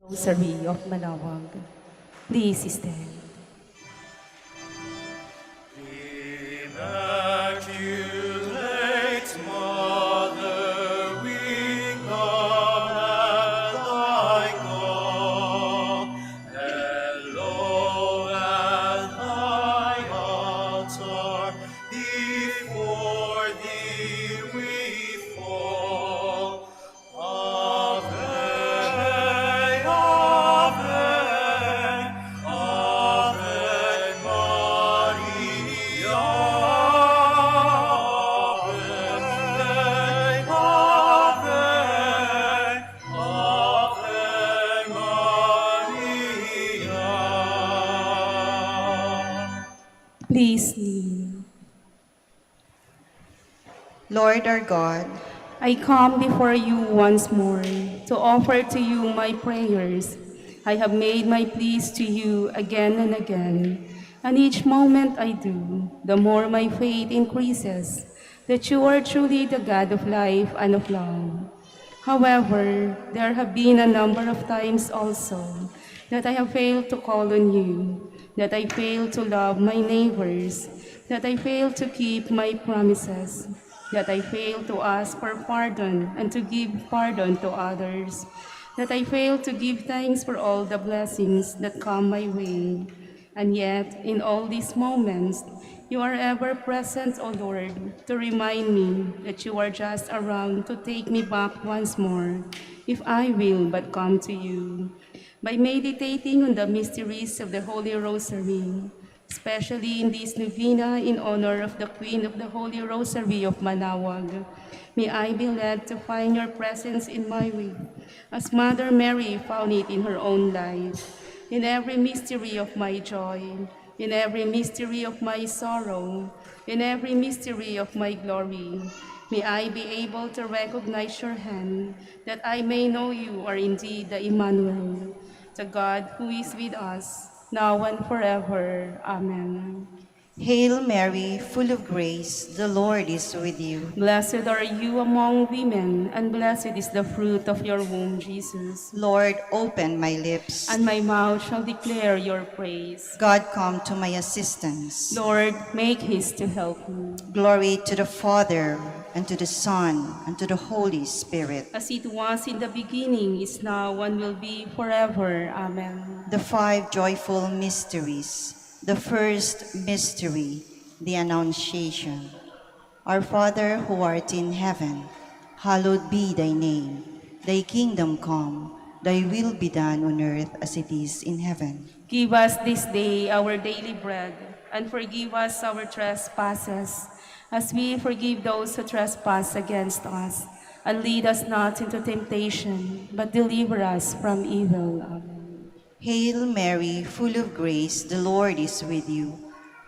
Rosary of Manaoag. Please stand. Immaculate Mother, we come at thy call. Hello at thy altar, before thee we fall. Ave, Ave, Ave Maria. Please kneel. Lord our God, I come before you once more to offer to you my prayers. I have made my pleas to you again and again, and each moment I do, the more my faith increases, that you are truly the God of life and of love. However, there have been a number of times also that I have failed to call on you, that I failed to love my neighbors, that I failed to keep my promises, that I failed to ask for pardon and to give pardon to others, that I failed to give thanks for all the blessings that come my way. And yet, in all these moments, you are ever present, O Lord, to remind me that you are just around to take me back once more, if I will but come to you. By meditating on the mysteries of the Holy Rosary, especially in this Novena in honor of the Queen of the Holy Rosary of Manaoag, may I be led to find your presence in my way, as Mother Mary found it in her own life. In every mystery of my joy, in every mystery of my sorrow, in every mystery of my glory, may I be able to recognize your hand, that I may know you are indeed the Emmanuel, the God who is with us, now and forever. Amen. Hail Mary, full of grace, the Lord is with you. Blessed are you among women, and blessed is the fruit of your womb, Jesus. Lord, open my lips. And my mouth shall declare your praise. God, come to my assistance. Lord, make haste to help me. Glory to the Father, and to the Son, and to the Holy Spirit. As it was in the beginning, is now, and will be forever. Amen. The five joyful mysteries. The first mystery, the Annunciation. Our Father who art in heaven, hallowed be thy name. Thy kingdom come, thy will be done on earth as it is in heaven. Give us this day our daily bread, and forgive us our trespasses, as we forgive those who trespass against us. And lead us not into temptation, but deliver us from evil. Amen. Hail Mary, full of grace, the Lord is with you.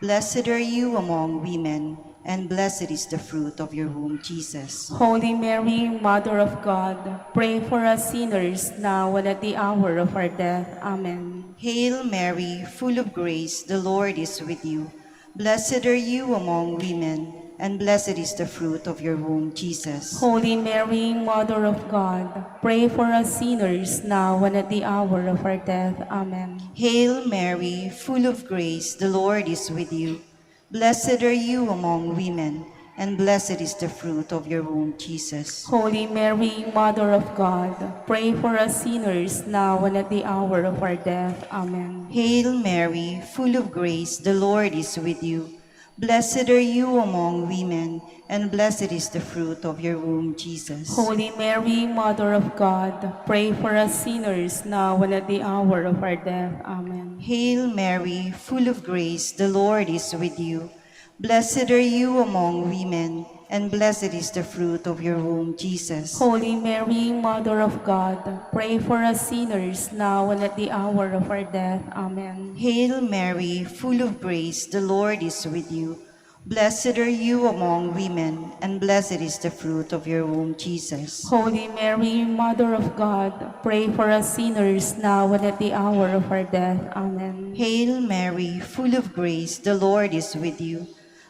Blessed are you among women, and blessed is the fruit of your womb, Jesus. Holy Mary, Mother of God, pray for us sinners, now and at the hour of our death. Amen. Hail Mary, full of grace, the Lord is with you. Blessed are you among women, and blessed is the fruit of your womb, Jesus. Holy Mary, Mother of God, pray for us sinners, now and at the hour of our death. Amen. Hail Mary, full of grace, the Lord is with you. Blessed are you among women, and blessed is the fruit of your womb, Jesus. Holy Mary, Mother of God, pray for us sinners, now and at the hour of our death. Amen. Hail Mary, full of grace, the Lord is with you. Blessed are you among women, and blessed is the fruit of your womb, Jesus. Holy Mary, Mother of God, pray for us sinners, now and at the hour of our death. Amen. Hail Mary, full of grace, the Lord is with you. Blessed are you among women, and blessed is the fruit of your womb, Jesus. Holy Mary, Mother of God, pray for us sinners, now and at the hour of our death. Amen. Hail Mary, full of grace, the Lord is with you. Blessed are you among women, and blessed is the fruit of your womb, Jesus. Holy Mary, Mother of God, pray for us sinners, now and at the hour of our death. Amen. Hail Mary, full of grace, the Lord is with you.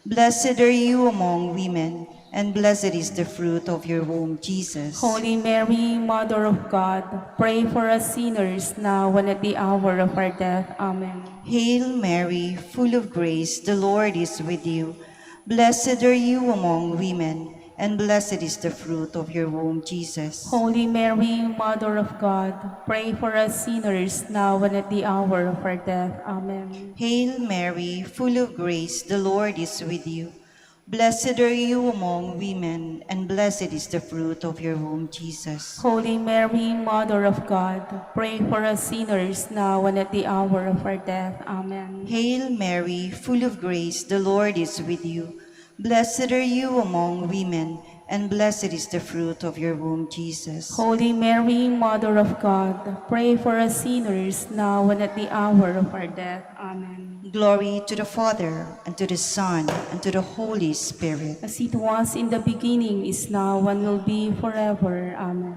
Blessed are you among women, and blessed is the fruit of your womb, Jesus. Holy Mary, Mother of God, pray for us sinners now and at the hour of our death. Amen. Hail Mary, full of grace, the Lord is with you. Blessed are you among women, and blessed is the fruit of your womb, Jesus. Holy Mary, Mother of God, pray for us sinners now and at the hour of our death. Amen. Hail Mary, full of grace, the Lord is with you. Blessed are you among women, and blessed is the fruit of your womb, Jesus. Holy Mary, Mother of God, pray for us sinners now and at the hour of our death. Amen. Hail Mary, full of grace, the Lord is with you. Blessed are you among women, and blessed is the fruit of your womb, Jesus. Holy Mary, Mother of God, pray for us sinners now and at the hour of our death. Amen. Glory to the Father, and to the Son, and to the Holy Spirit. As it was in the beginning, is now, and will be forever. Amen.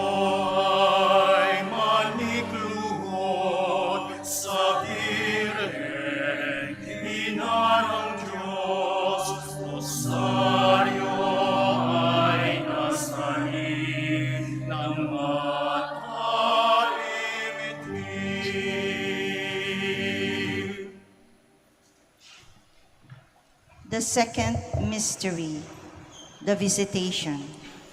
Tayo'y manikluhod sa Birhen, Ina ng Diyos, Rosaryo ay nasahin ng matalimit. The second mystery, the Visitation.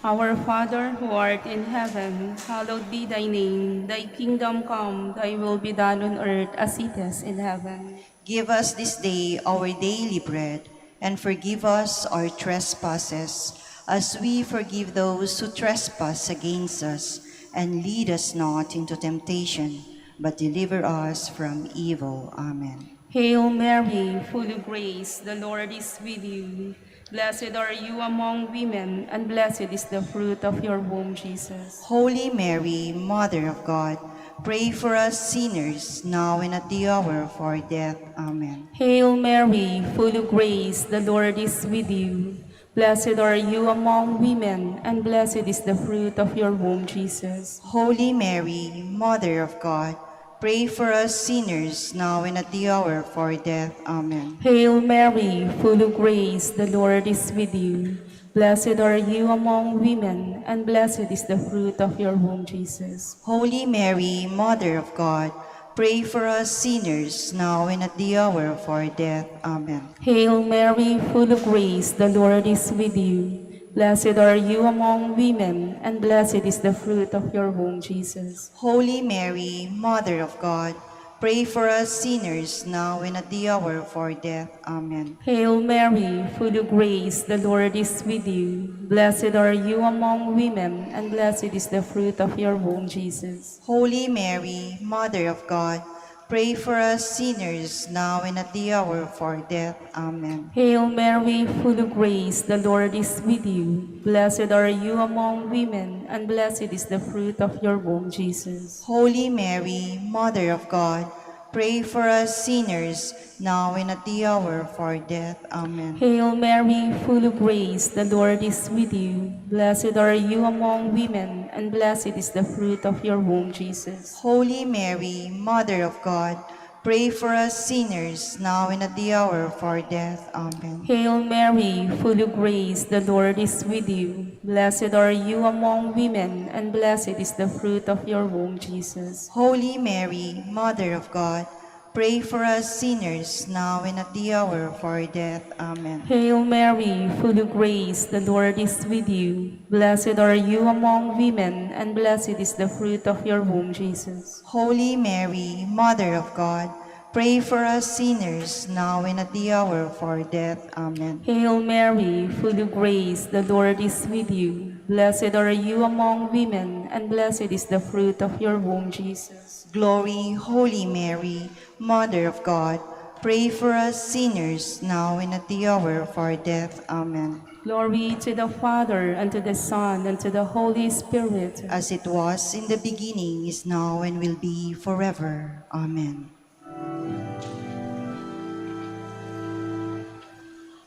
Our Father, who art in heaven, hallowed be thy name. Thy kingdom come, thy will be done on earth as it is in heaven. Give us this day our daily bread, and forgive us our trespasses, as we forgive those who trespass against us. And lead us not into temptation, but deliver us from evil. Amen. Hail Mary, full of grace, the Lord is with you. Blessed are you among women, and blessed is the fruit of your womb, Jesus. Holy Mary, Mother of God, pray for us sinners, now and at the hour of our death. Amen. Hail Mary, full of grace, the Lord is with you. Blessed are you among women, and blessed is the fruit of your womb, Jesus. Holy Mary, Mother of God, pray for us sinners, now and at the hour of our death. Amen. Hail Mary, full of grace, the Lord is with you. Blessed are you among women, and blessed is the fruit of your womb, Jesus. Holy Mary, Mother of God, pray for us sinners, now and at the hour of our death. Amen. Hail Mary, full of grace, the Lord is with you. Blessed are you among women, and blessed is the fruit of your womb, Jesus. Holy Mary, Mother of God, pray for us sinners, now and at the hour of our death. Amen. Hail Mary, full of grace, the Lord is with you. Blessed are you among women, and blessed is the fruit of your womb, Jesus. Holy Mary, Mother of God, pray for us sinners, now and at the hour of our death. Amen. Hail Mary, full of grace, the Lord is with you. Blessed are you among women, and blessed is the fruit of your womb, Jesus. Holy Mary, Mother of God, pray for us sinners, now and at the hour of our death. Amen. Hail Mary, full of grace, the Lord is with you. Blessed are you among women, and blessed is the fruit of your womb, Jesus. Holy Mary, Mother of God, pray for us sinners, now and at the hour of our death. Amen. Hail Mary, full of grace, the Lord is with you. Blessed are you among women, and blessed is the fruit of your womb, Jesus. Holy Mary, Mother of God, pray for us sinners, now and at the hour of our death. Amen. Hail Mary, full of grace, the Lord is with you. Blessed are you among women, and blessed is the fruit of your womb, Jesus. Holy Mary, Mother of God, pray for us sinners, now and at the hour of our death. Amen. Hail Mary, full of grace, the Lord is with you. Blessed are you among women, and blessed is the fruit of your womb, Jesus. Glory, Holy Mary, Mother of God, pray for us sinners, now and at the hour of our death. Amen. Glory to the Father, and to the Son, and to the Holy Spirit. As it was in the beginning, is now, and will be forever. Amen.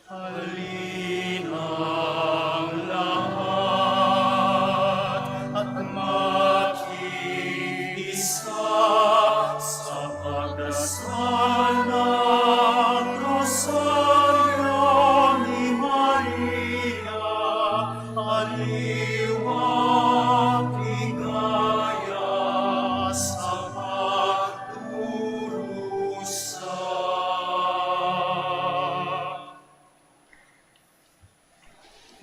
Halinang lahat at makiisa sa pagdasal natin.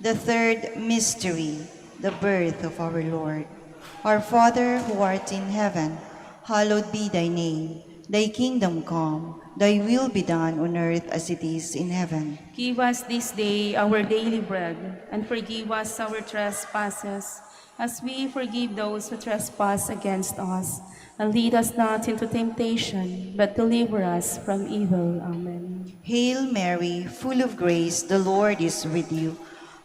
The third mystery, the birth of our Lord. Our Father who art in heaven, hallowed be thy name. Thy kingdom come, thy will be done on earth as it is in heaven. Give us this day our daily bread, and forgive us our trespasses, as we forgive those who trespass against us. And lead us not into temptation, but deliver us from evil. Amen. Hail Mary, full of grace, the Lord is with you.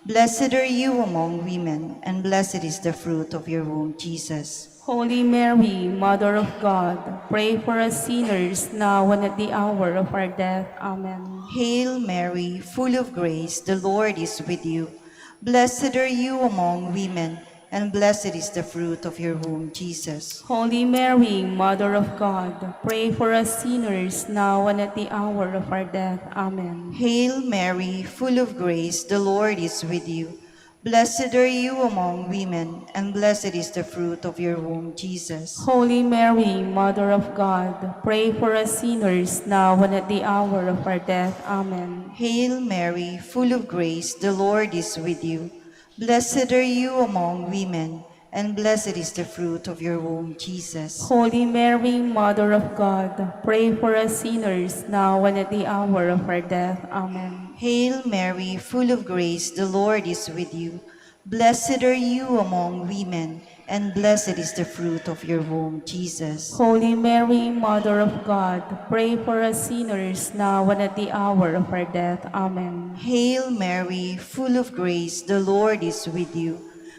Blessed are you among women, and blessed is the fruit of your womb, Jesus. Holy Mary, Mother of God, pray for us sinners now and at the hour of our death. Amen. Hail Mary, full of grace, the Lord is with you. Blessed are you among women, and blessed is the fruit of your womb, Jesus. Holy Mary, Mother of God, pray for us sinners now and at the hour of our death. Amen. Hail Mary, full of grace, the Lord is with you. Blessed are you among women, and blessed is the fruit of your womb, Jesus. Holy Mary, Mother of God, pray for us sinners now and at the hour of our death. Amen. Hail Mary, full of grace, the Lord is with you. Blessed are you among women, and blessed is the fruit of your womb, Jesus. Holy Mary, Mother of God, pray for us sinners now and at the hour of our death. Amen. Hail Mary, full of grace, the Lord is with you. Blessed are you among women, and blessed is the fruit of your womb, Jesus. Holy Mary, Mother of God, pray for us sinners now and at the hour of our death. Amen. Hail Mary, full of grace, the Lord is with you.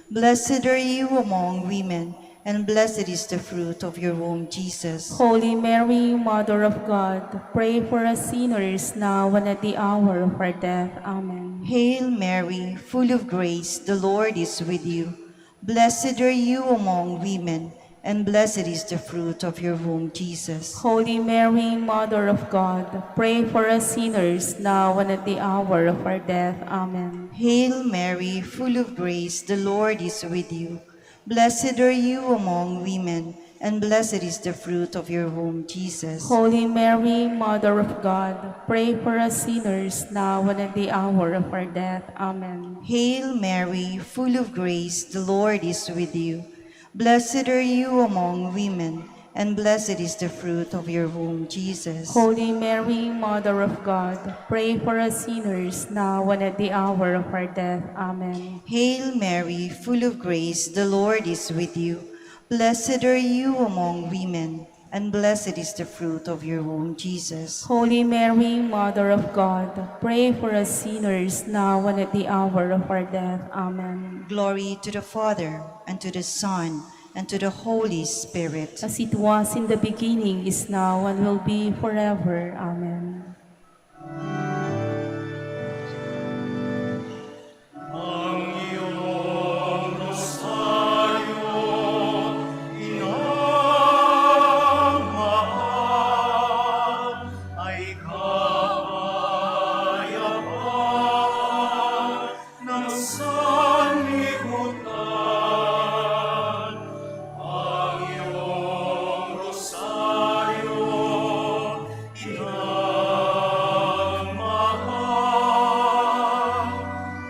Blessed are you among women, and blessed is the fruit of your womb, Jesus. Holy Mary, Mother of God, pray for us sinners now and at the hour of our death. Amen. Hail Mary, full of grace, the Lord is with you. Blessed are you among women, and blessed is the fruit of your womb, Jesus. Holy Mary, Mother of God, pray for us sinners now and at the hour of our death. Amen. Hail Mary, full of grace, the Lord is with you. Blessed are you among women, and blessed is the fruit of your womb, Jesus. Holy Mary, Mother of God, pray for us sinners now and at the hour of our death. Amen. Hail Mary, full of grace, the Lord is with you. Blessed are you among women, and blessed is the fruit of your womb, Jesus. Holy Mary, Mother of God, pray for us sinners now and at the hour of our death. Amen. Hail Mary, full of grace, the Lord is with you. Blessed are you among women, and blessed is the fruit of your womb, Jesus. Holy Mary, Mother of God, pray for us sinners now and at the hour of our death. Amen. Glory to the Father, and to the Son, and to the Holy Spirit. As it was in the beginning, is now, and will be forever. Amen. Ang iyong rosaryo, inang mahal, ay kapayapaan ng sanlibutan. Ang iyong rosaryo, inang mahal,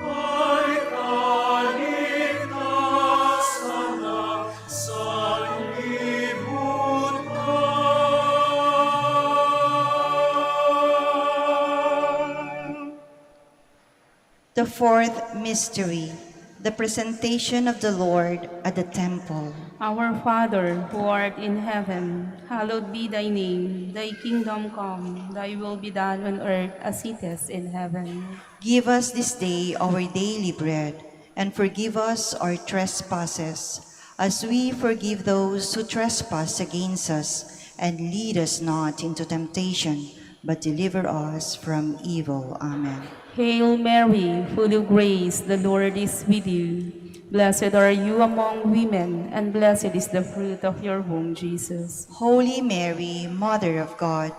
ay kaligtasan ng sanlibutan. The fourth mystery, the presentation of the Lord at the temple. Our Father, who art in heaven, hallowed be thy name. Thy kingdom come, thy will be done on earth as it is in heaven. Give us this day our daily bread, and forgive us our trespasses, as we forgive those who trespass against us. And lead us not into temptation, but deliver us from evil. Amen. Hail Mary, full of grace, the Lord is with you. Blessed are you among women, and blessed is the fruit of your womb, Jesus. Holy Mary, Mother of God,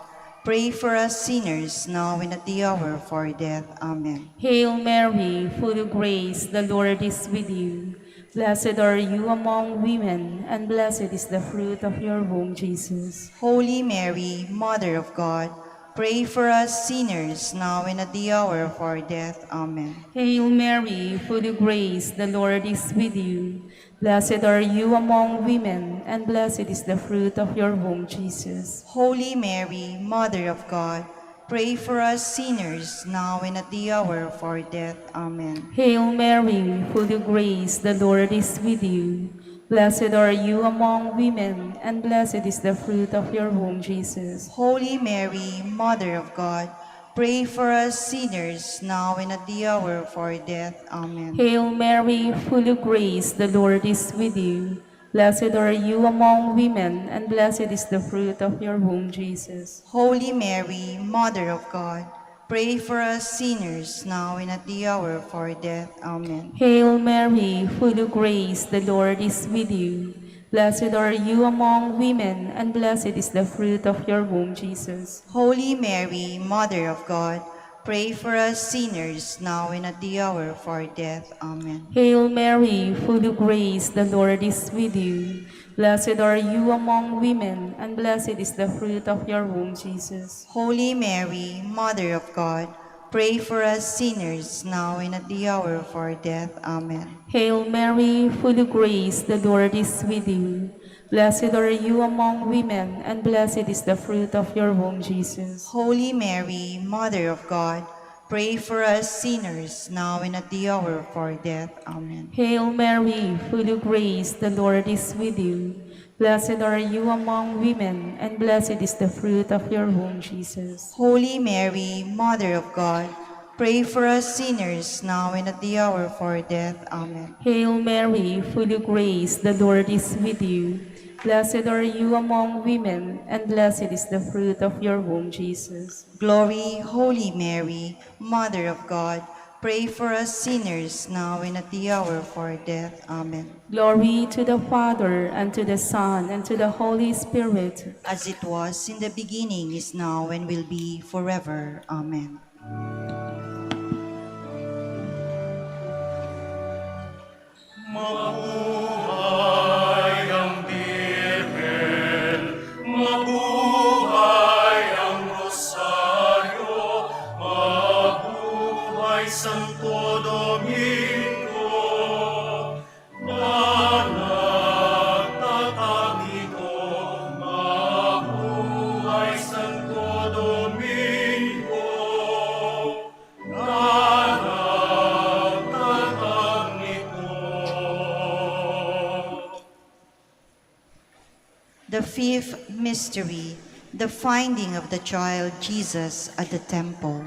pray for us sinners, now and at the hour of our death. Amen. Hail Mary, full of grace, the Lord is with you. Blessed are you among women, and blessed is the fruit of your womb, Jesus. Holy Mary, Mother of God, pray for us sinners, now and at the hour of our death. Amen. Hail Mary, full of grace, the Lord is with you. Blessed are you among women, and blessed is the fruit of your womb, Jesus. Holy Mary, Mother of God, pray for us sinners, now and at the hour of our death. Amen. Hail Mary, full of grace, the Lord is with you. Blessed are you among women, and blessed is the fruit of your womb, Jesus. Holy Mary, Mother of God, pray for us sinners, now and at the hour of our death. Amen. Hail Mary, full of grace, the Lord is with you. Blessed are you among women, and blessed is the fruit of your womb, Jesus. Holy Mary, Mother of God, pray for us sinners, now and at the hour of our death. Amen. Hail Mary, full of grace, the Lord is with you. Blessed are you among women, and blessed is the fruit of your womb, Jesus. Holy Mary, Mother of God, pray for us sinners, now and at the hour of our death. Amen. Hail Mary, full of grace, the Lord is with you. Blessed are you among women, and blessed is the fruit of your womb, Jesus. Holy Mary, Mother of God, pray for us sinners, now and at the hour of our death. Amen. Hail Mary, full of grace, the Lord is with you. Blessed are you among women, and blessed is the fruit of your womb, Jesus. Holy Mary, Mother of God, pray for us sinners, now and at the hour of our death. Amen. Hail Mary, full of grace, the Lord is with you. Blessed are you among women, and blessed is the fruit of your womb, Jesus. Holy Mary, Mother of God, pray for us sinners, now and at the hour of our death. Amen. Hail Mary, full of grace, the Lord is with you. Blessed are you among women, and blessed is the fruit of your womb, Jesus. Glory, Holy Mary, Mother of God, pray for us sinners, now and at the hour of our death. Amen. Glory to the Father, and to the Son, and to the Holy Spirit. As it was in the beginning, is now, and will be forever. Amen. Mabuhay ang Birhen, mabuhay ang Rosaryo, mabuhay Santo Domingo, na nagtatag ito, mabuhay Santo Domingo, na nagtatag ito. The fifth mystery, the finding of the child Jesus at the temple.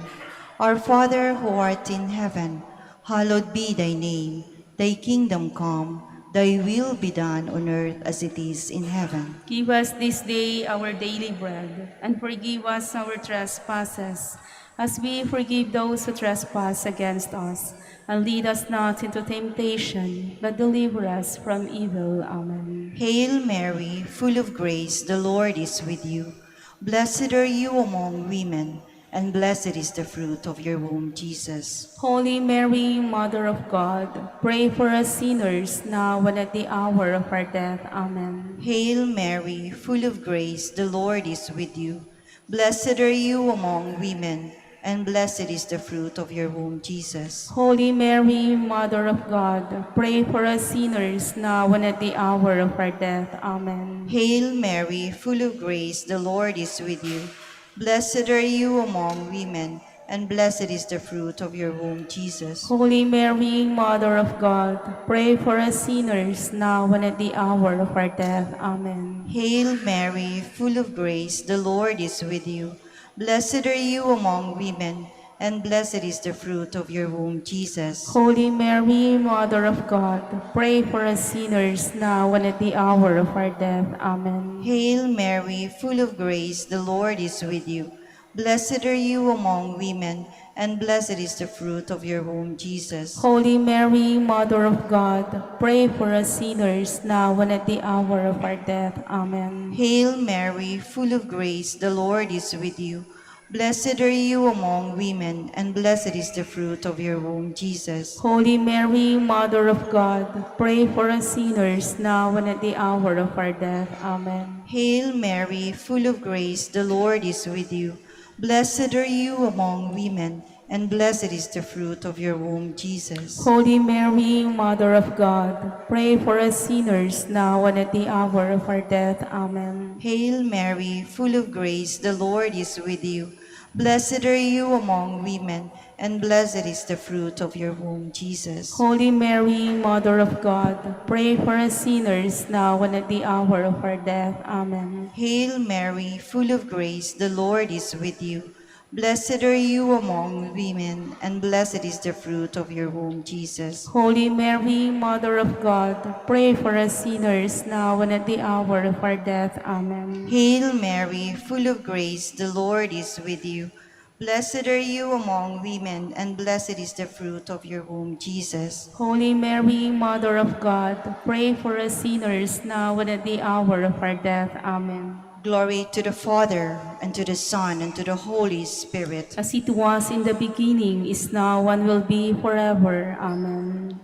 Our Father who art in heaven, hallowed be thy name. Thy kingdom come, thy will be done on earth as it is in heaven. Give us this day our daily bread, and forgive us our trespasses, as we forgive those who trespass against us. And lead us not into temptation, but deliver us from evil. Amen. Hail Mary, full of grace, the Lord is with you. Blessed are you among women, and blessed is the fruit of your womb, Jesus. Holy Mary, Mother of God, pray for us sinners, now and at the hour of our death. Amen. Hail Mary, full of grace, the Lord is with you. Blessed are you among women, and blessed is the fruit of your womb, Jesus. Holy Mary, Mother of God, pray for us sinners, now and at the hour of our death. Amen. Hail Mary, full of grace, the Lord is with you. Blessed are you among women, and blessed is the fruit of your womb, Jesus. Holy Mary, Mother of God, pray for us sinners, now and at the hour of our death. Amen. Hail Mary, full of grace, the Lord is with you. Blessed are you among women, and blessed is the fruit of your womb, Jesus. Holy Mary, Mother of God, pray for us sinners, now and at the hour of our death. Amen. Hail Mary, full of grace, the Lord is with you. Blessed are you among women, and blessed is the fruit of your womb, Jesus. Holy Mary, Mother of God, pray for us sinners, now and at the hour of our death. Amen. Hail Mary, full of grace, the Lord is with you. Blessed are you among women, and blessed is the fruit of your womb, Jesus. Holy Mary, Mother of God, pray for us sinners, now and at the hour of our death. Amen. Hail Mary, full of grace, the Lord is with you. Blessed are you among women, and blessed is the fruit of your womb, Jesus. Holy Mary, Mother of God, pray for us sinners now and at the hour of our death. Amen. Hail Mary, full of grace, the Lord is with you. Blessed are you among women, and blessed is the fruit of your womb, Jesus. Holy Mary, Mother of God, pray for us sinners now and at the hour of our death. Amen. Hail Mary, full of grace, the Lord is with you. Blessed are you among women, and blessed is the fruit of your womb, Jesus. Holy Mary, Mother of God, pray for us sinners now and at the hour of our death. Amen. Hail Mary, full of grace, the Lord is with you. Blessed are you among women, and blessed is the fruit of your womb, Jesus. Holy Mary, Mother of God, pray for us sinners now and at the hour of our death. Amen. Glory to the Father, and to the Son, and to the Holy Spirit. As it was in the beginning, is now, and will be forever. Amen.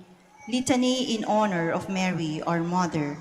Litany in honor of Mary, our Mother.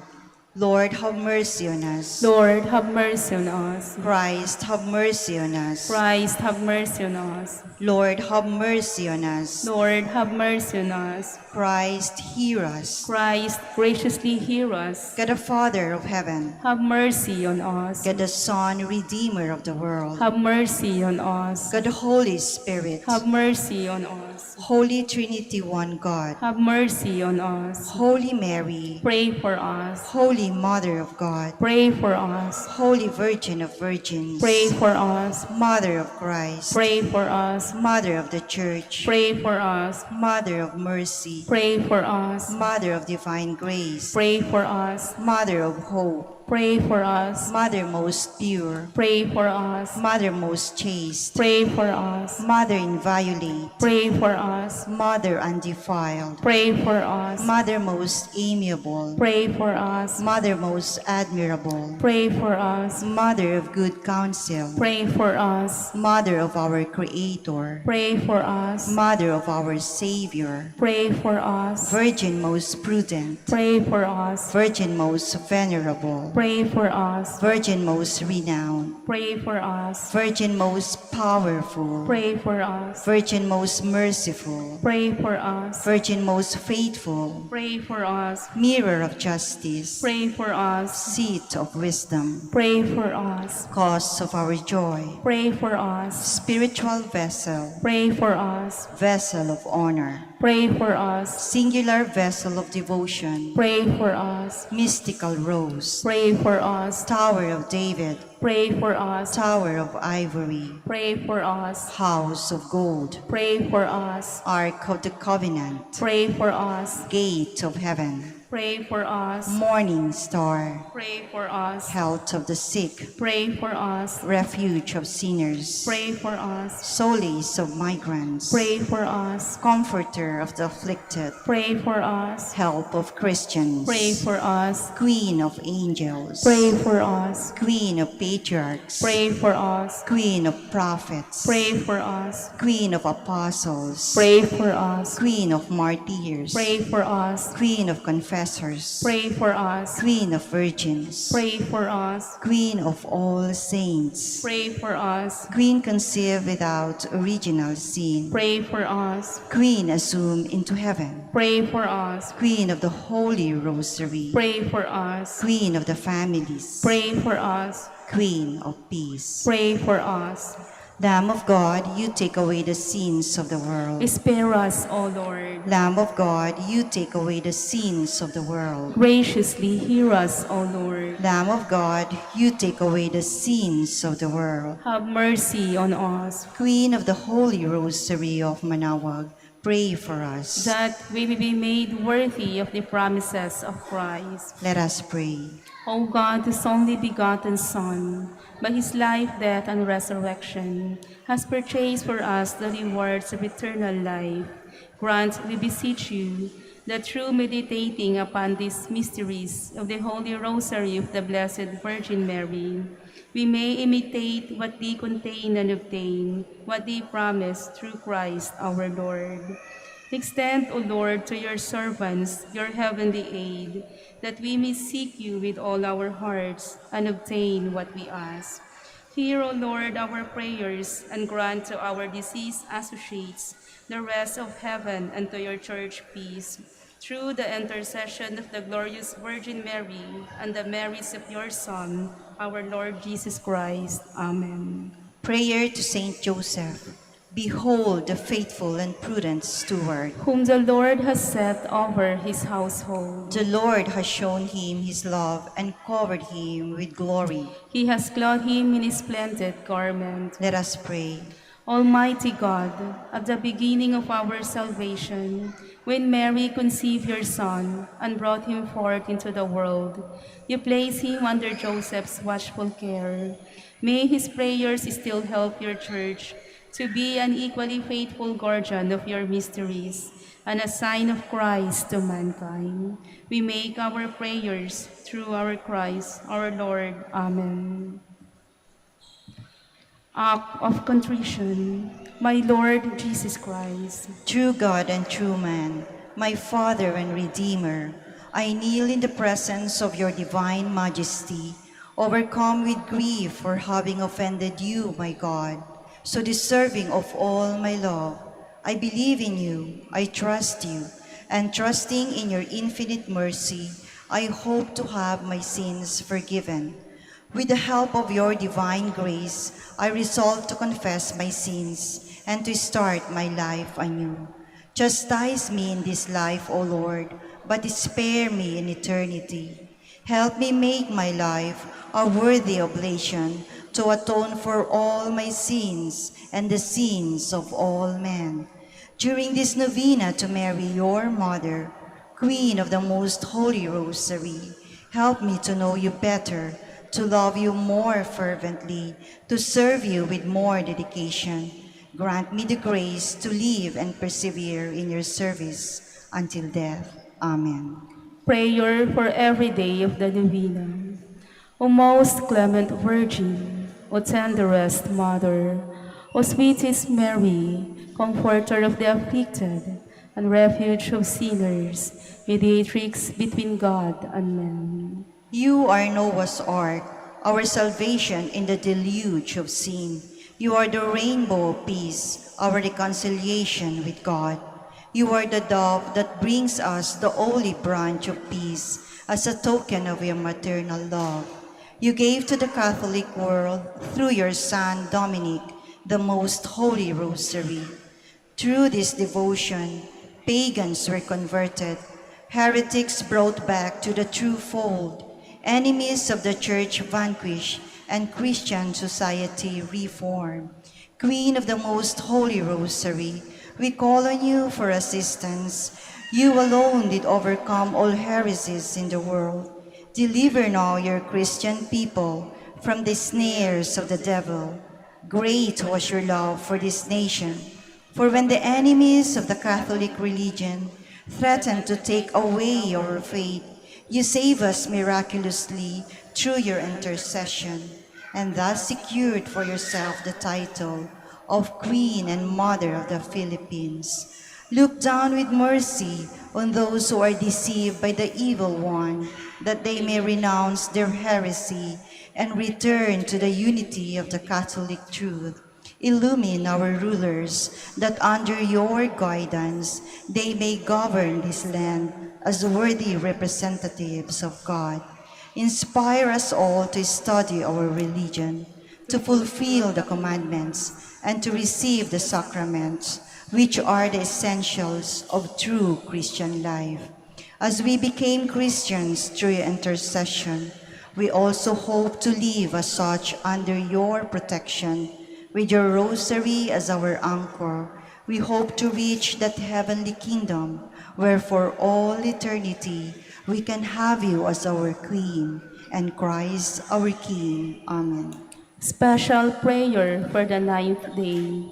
Lord, have mercy on us. Lord, have mercy on us. Christ, have mercy on us. Christ, have mercy on us. Lord, have mercy on us. Lord, have mercy on us. Christ, hear us. Christ, graciously hear us. God the Father of heaven, Have mercy on us. God the Son, Redeemer of the world, Have mercy on us. God the Holy Spirit, Have mercy on us. Holy Trinity, one God, Have mercy on us. Holy Mary, Pray for us. Holy Mother of God, Pray for us. Holy Virgin of Virgins, Pray for us. Mother of Christ, Pray for us. Mother of the Church, Pray for us. Mother of Mercy, Pray for us. Mother of Divine Grace, Pray for us. Mother of Hope, Pray for us. Mother most pure, Pray for us. Mother most chaste, Pray for us. Mother inviolate, Pray for us. Mother undefiled, Pray for us. Mother most amiable, Pray for us. Mother most admirable, Pray for us. Mother of good counsel, Pray for us. Mother of our Creator, Pray for us. Mother of our Savior, Pray for us. Virgin most prudent, Pray for us. Virgin most venerable, Pray for us. Virgin most renowned, Pray for us. Virgin most powerful, Pray for us. Virgin most merciful, Pray for us. Virgin most faithful, Pray for us. Mirror of justice, Pray for us. Seat of wisdom, Pray for us. Cause of our joy, Pray for us. Spiritual vessel, Pray for us. Vessel of honor, Pray for us. Singular vessel of devotion, Pray for us. Mystical rose, Pray for us. Tower of David, Pray for us. Tower of ivory, Pray for us. House of gold, Pray for us. Ark of the covenant, Pray for us. Gate of heaven, Pray for us. Morning star, Pray for us. Health of the sick, Pray for us. Refuge of sinners, Pray for us. Solace of migrants, Pray for us. Comforter of the afflicted, Pray for us. Help of Christians, Pray for us. Queen of angels, Pray for us. Queen of patriarchs, Pray for us. Queen of prophets, Pray for us. Queen of apostles, Pray for us. Queen of martyrs, Pray for us. Queen of confessors, Pray for us. Queen of virgins, Pray for us. Queen of all saints, Pray for us. Queen conceived without original sin, Pray for us. Queen assumed into heaven, Pray for us. Queen of the Holy Rosary, Pray for us. Queen of the families, Pray for us. Queen of peace. Pray for us. Lamb of God, you take away the sins of the world. Spare us, O Lord. Lamb of God, you take away the sins of the world. Graciously hear us, O Lord. Lamb of God, you take away the sins of the world. Have mercy on us, Queen of the Holy Rosary of Manaoag, pray for us. that we may be made worthy of the promises of Christ. Let us pray. O God, whose only begotten Son, by his life, death, and resurrection, has purchased for us the rewards of eternal life, grant, we beseech you, that through meditating upon these mysteries of the Holy Rosary of the Blessed Virgin Mary, we may imitate what they contain and obtain what they promise through Christ our Lord. Extend, O Lord, to your servants your heavenly aid, that we may seek you with all our hearts and obtain what we ask. Hear, O Lord, our prayers, and grant to our deceased associates the rest of heaven, and to your church peace. Through the intercession of the glorious Virgin Mary and the merits of your Son, our Lord Jesus Christ. Amen. Prayer to Saint Joseph. Behold the faithful and prudent steward. Whom the Lord has set over his household. The Lord has shown him his love and covered him with glory. He has clothed him in his splendid garment. Let us pray. Almighty God, at the beginning of our salvation, when Mary conceived your Son and brought him forth into the world, you placed him under Joseph's watchful care. May his prayers still help your church to be an equally faithful guardian of your mysteries and a sign of Christ to mankind. We make our prayers through our Christ, our Lord. Amen. Act of contrition. My Lord Jesus Christ, True God and true man, my Father and Redeemer, I kneel in the presence of your divine majesty, overcome with grief for having offended you, my God, so deserving of all my love. I believe in you, I trust you, and trusting in your infinite mercy, I hope to have my sins forgiven. With the help of your divine grace, I resolve to confess my sins and to start my life anew. Chastise me in this life, O Lord, but spare me in eternity. Help me make my life a worthy oblation to atone for all my sins and the sins of all men. During this novena to Mary, your Mother, Queen of the Most Holy Rosary, help me to know you better, to love you more fervently, to serve you with more dedication. Grant me the grace to live and persevere in your service until death. Amen. prayer for every day of the Divina. O most clement Virgin, O tenderest Mother, O sweetest Mary, Comforter of the afflicted, and refuge of sinners, mediatrix between God and men. You are Noah's ark, our salvation in the deluge of sin. You are the rainbow of peace, our reconciliation with God. You are the dove that brings us the olive branch of peace as a token of your maternal love. You gave to the Catholic world, through your Son Dominic, the most holy rosary. Through this devotion, pagans were converted, heretics brought back to the true fold, enemies of the Church vanquished, and Christian society reformed. Queen of the Most Holy Rosary, we call on you for assistance. You alone did overcome all heresies in the world. Deliver now your Christian people from the snares of the devil. Great was your love for this nation, for when the enemies of the Catholic religion threatened to take away our faith, you save us miraculously through your intercession, and thus secured for yourself the title of Queen and Mother of the Philippines. Look down with mercy on those who are deceived by the evil one, that they may renounce their heresy and return to the unity of the Catholic truth. Illumine our rulers, that under your guidance they may govern this land as worthy representatives of God. Inspire us all to study our religion, to fulfill the commandments, and to receive the sacraments, which are the essentials of true Christian life. As we became Christians through your intercession, we also hope to live as such under your protection. With your rosary as our anchor, we hope to reach that heavenly kingdom where for all eternity we can have you as our Queen and Christ our King. Amen. Special prayer for the 9th day.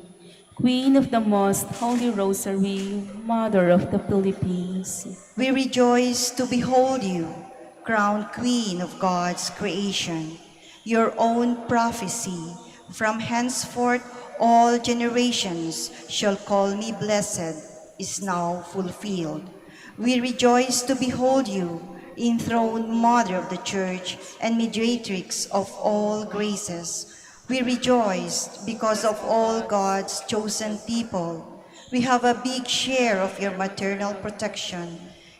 Queen of the Most Holy Rosary, Mother of the Philippines. We rejoice to behold you, crowned Queen of God's creation. Your own prophecy, from henceforth all generations shall call me blessed, is now fulfilled. We rejoice to behold you, enthroned Mother of the Church and mediatrix of all graces. We rejoice because of all God's chosen people. We have a big share of your maternal protection,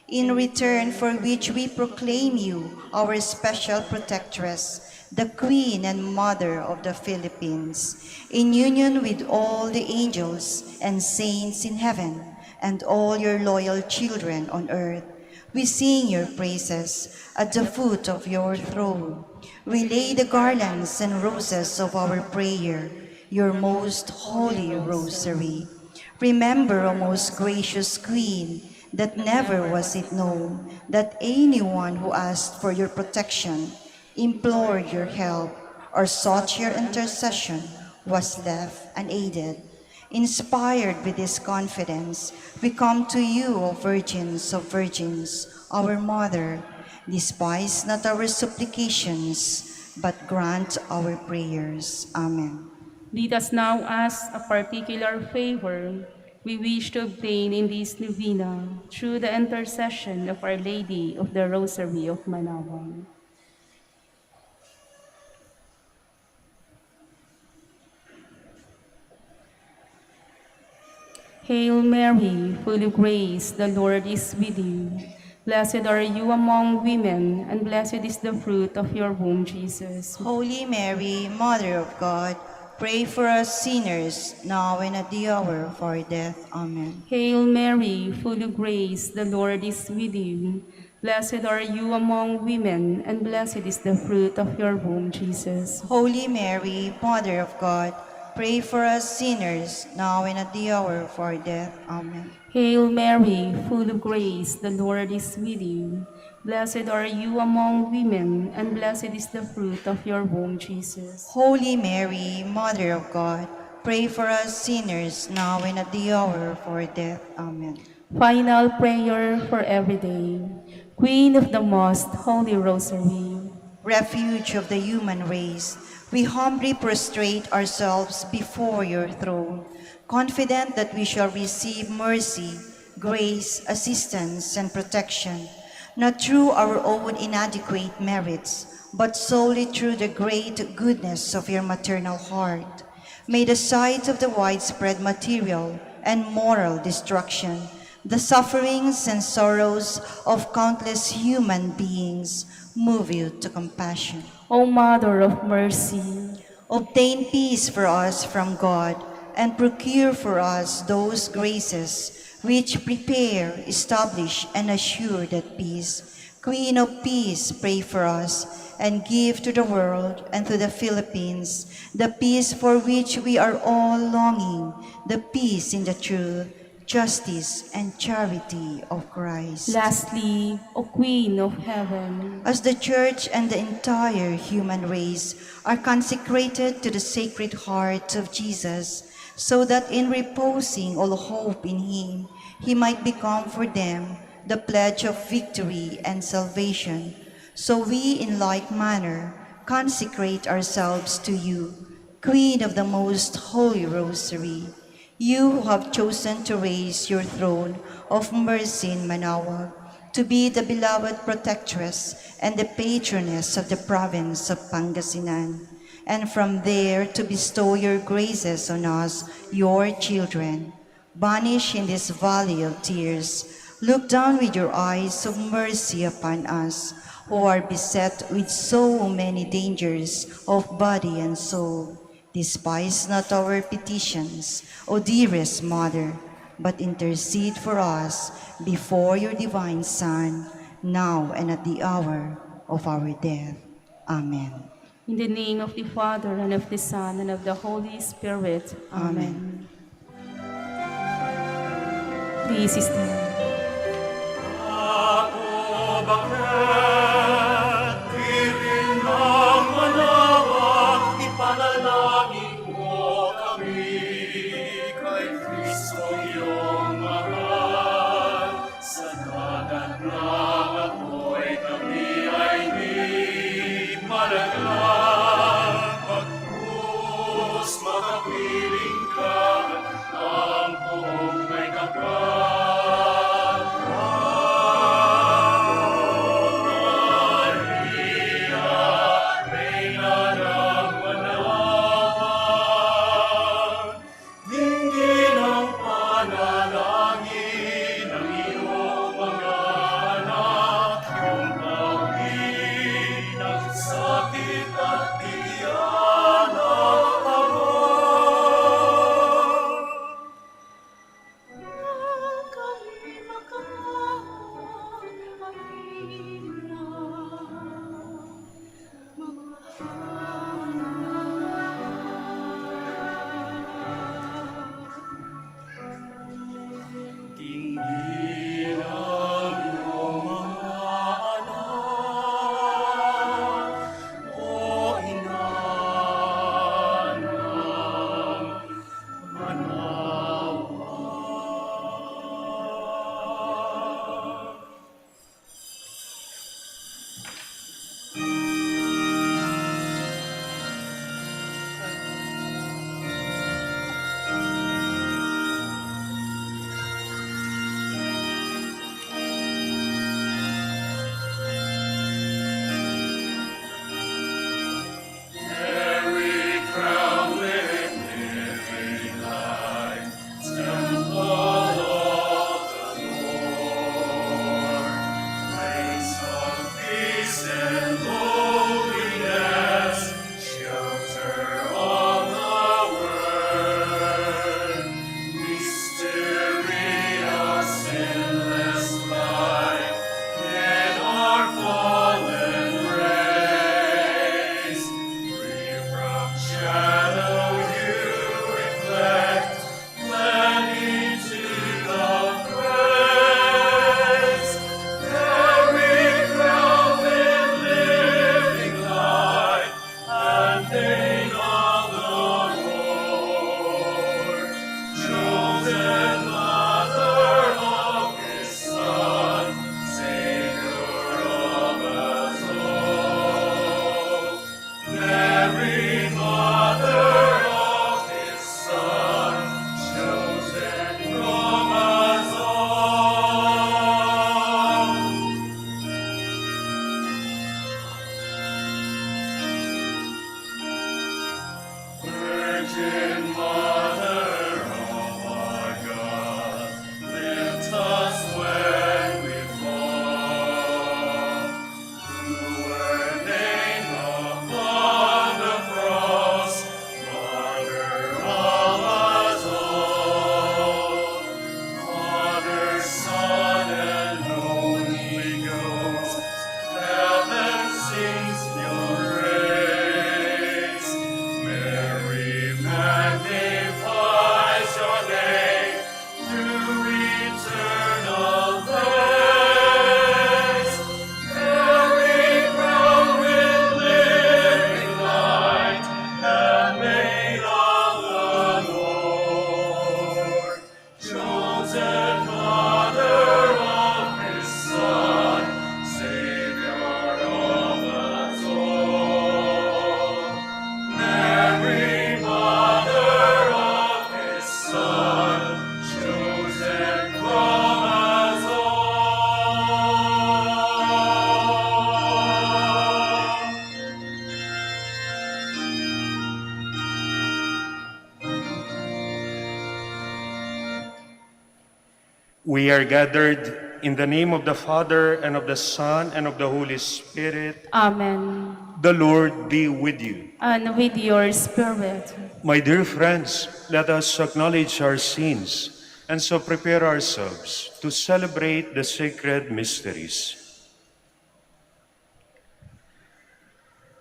in return for which we proclaim you our special protectress, the Queen and Mother of the Philippines, in union with all the angels and saints in heaven and all your loyal children on earth. We sing your praises at the foot of your throne. We lay the garlands and roses of our prayer, your most holy rosary. Remember, O most gracious Queen, that never was it known that anyone who asked for your protection, implored your help, or sought your intercession was left unaided. Inspired with this confidence, we come to you, O Virgins of Virgins, our Mother. Despise not our supplications, but grant our prayers. Amen. Let us now ask a particular favor we wish to obtain in this Novena through the intercession of Our Lady of the Rosary of Manaoag. Hail Mary, full of grace, the Lord is with you. Blessed are you among women, and blessed is the fruit of your womb, Jesus. Holy Mary, Mother of God, pray for us sinners, now and at the hour of our death. Amen. Hail Mary, full of grace, the Lord is with you. Blessed are you among women, and blessed is the fruit of your womb, Jesus. Holy Mary, Mother of God, pray for us sinners, now and at the hour of our death. Amen. Hail Mary, full of grace, the Lord is with you. Blessed are you among women, and blessed is the fruit of your womb, Jesus. Holy Mary, Mother of God, pray for us sinners, now and at the hour of our death. Amen. Final prayer for every day. Queen of the Most Holy Rosary, Refuge of the human race, we humbly prostrate ourselves before your throne, confident that we shall receive mercy, grace, assistance, and protection, not through our own inadequate merits, but solely through the great goodness of your maternal heart. May the sight of the widespread material and moral destruction, the sufferings and sorrows of countless human beings move you to compassion. O Mother of Mercy, Obtain peace for us from God, and procure for us those graces which prepare, establish, and assure that peace. Queen of Peace, pray for us, and give to the world and to the Philippines the peace for which we are all longing, the peace in the truth, justice, and charity of Christ. lastly, O Queen of Heaven, As the Church and the entire human race are consecrated to the Sacred Heart of Jesus, so that in reposing all hope in Him, He might become for them the pledge of victory and salvation, so we in like manner consecrate ourselves to you, Queen of the Most Holy Rosary, you who have chosen to raise your throne of mercy in Manaoag, to be the beloved protectress and the patroness of the province of Pangasinan, and from there to bestow your graces on us, your children. Banish in this valley of tears, look down with your eyes of mercy upon us, who are beset with so many dangers of body and soul. Despise not our petitions, O dearest Mother, but intercede for us before your divine Son, now and at the hour of our death. Amen. in the name of the Father, and of the Son, and of the Holy Spirit. Amen. Please stand. Ako bakit piling ng manawag, ipanalangin mo kami kay Kristo iyong mahal. Sa dagat ng apoy kami ay di malagal. Pagkus makapiling ka, ang buong may kapal. We are gathered in the name of the Father, and of the Son, and of the Holy Spirit. Amen. The Lord be with you. And with your spirit. My dear friends, let us acknowledge our sins and so prepare ourselves to celebrate the sacred mysteries.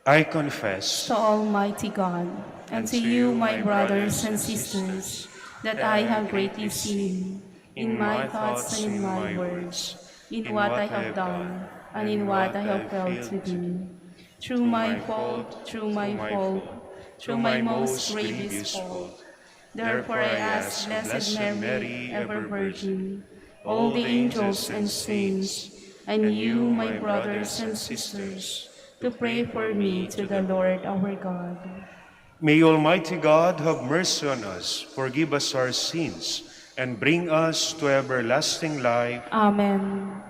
I confess To Almighty God, and to you, my brothers and sisters, that I have greatly sinned in my thoughts and in my words, in what I have done and in what I have failed to do. Through my fault, through my most grievous fault. Therefore I ask Blessed Mary, ever Virgin, all the angels and saints, and you, my brothers and sisters, to pray for me to the Lord our God. May Almighty God have mercy on us, forgive us our sins, and bring us to everlasting life. Amen.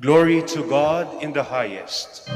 Glory to God in the highest.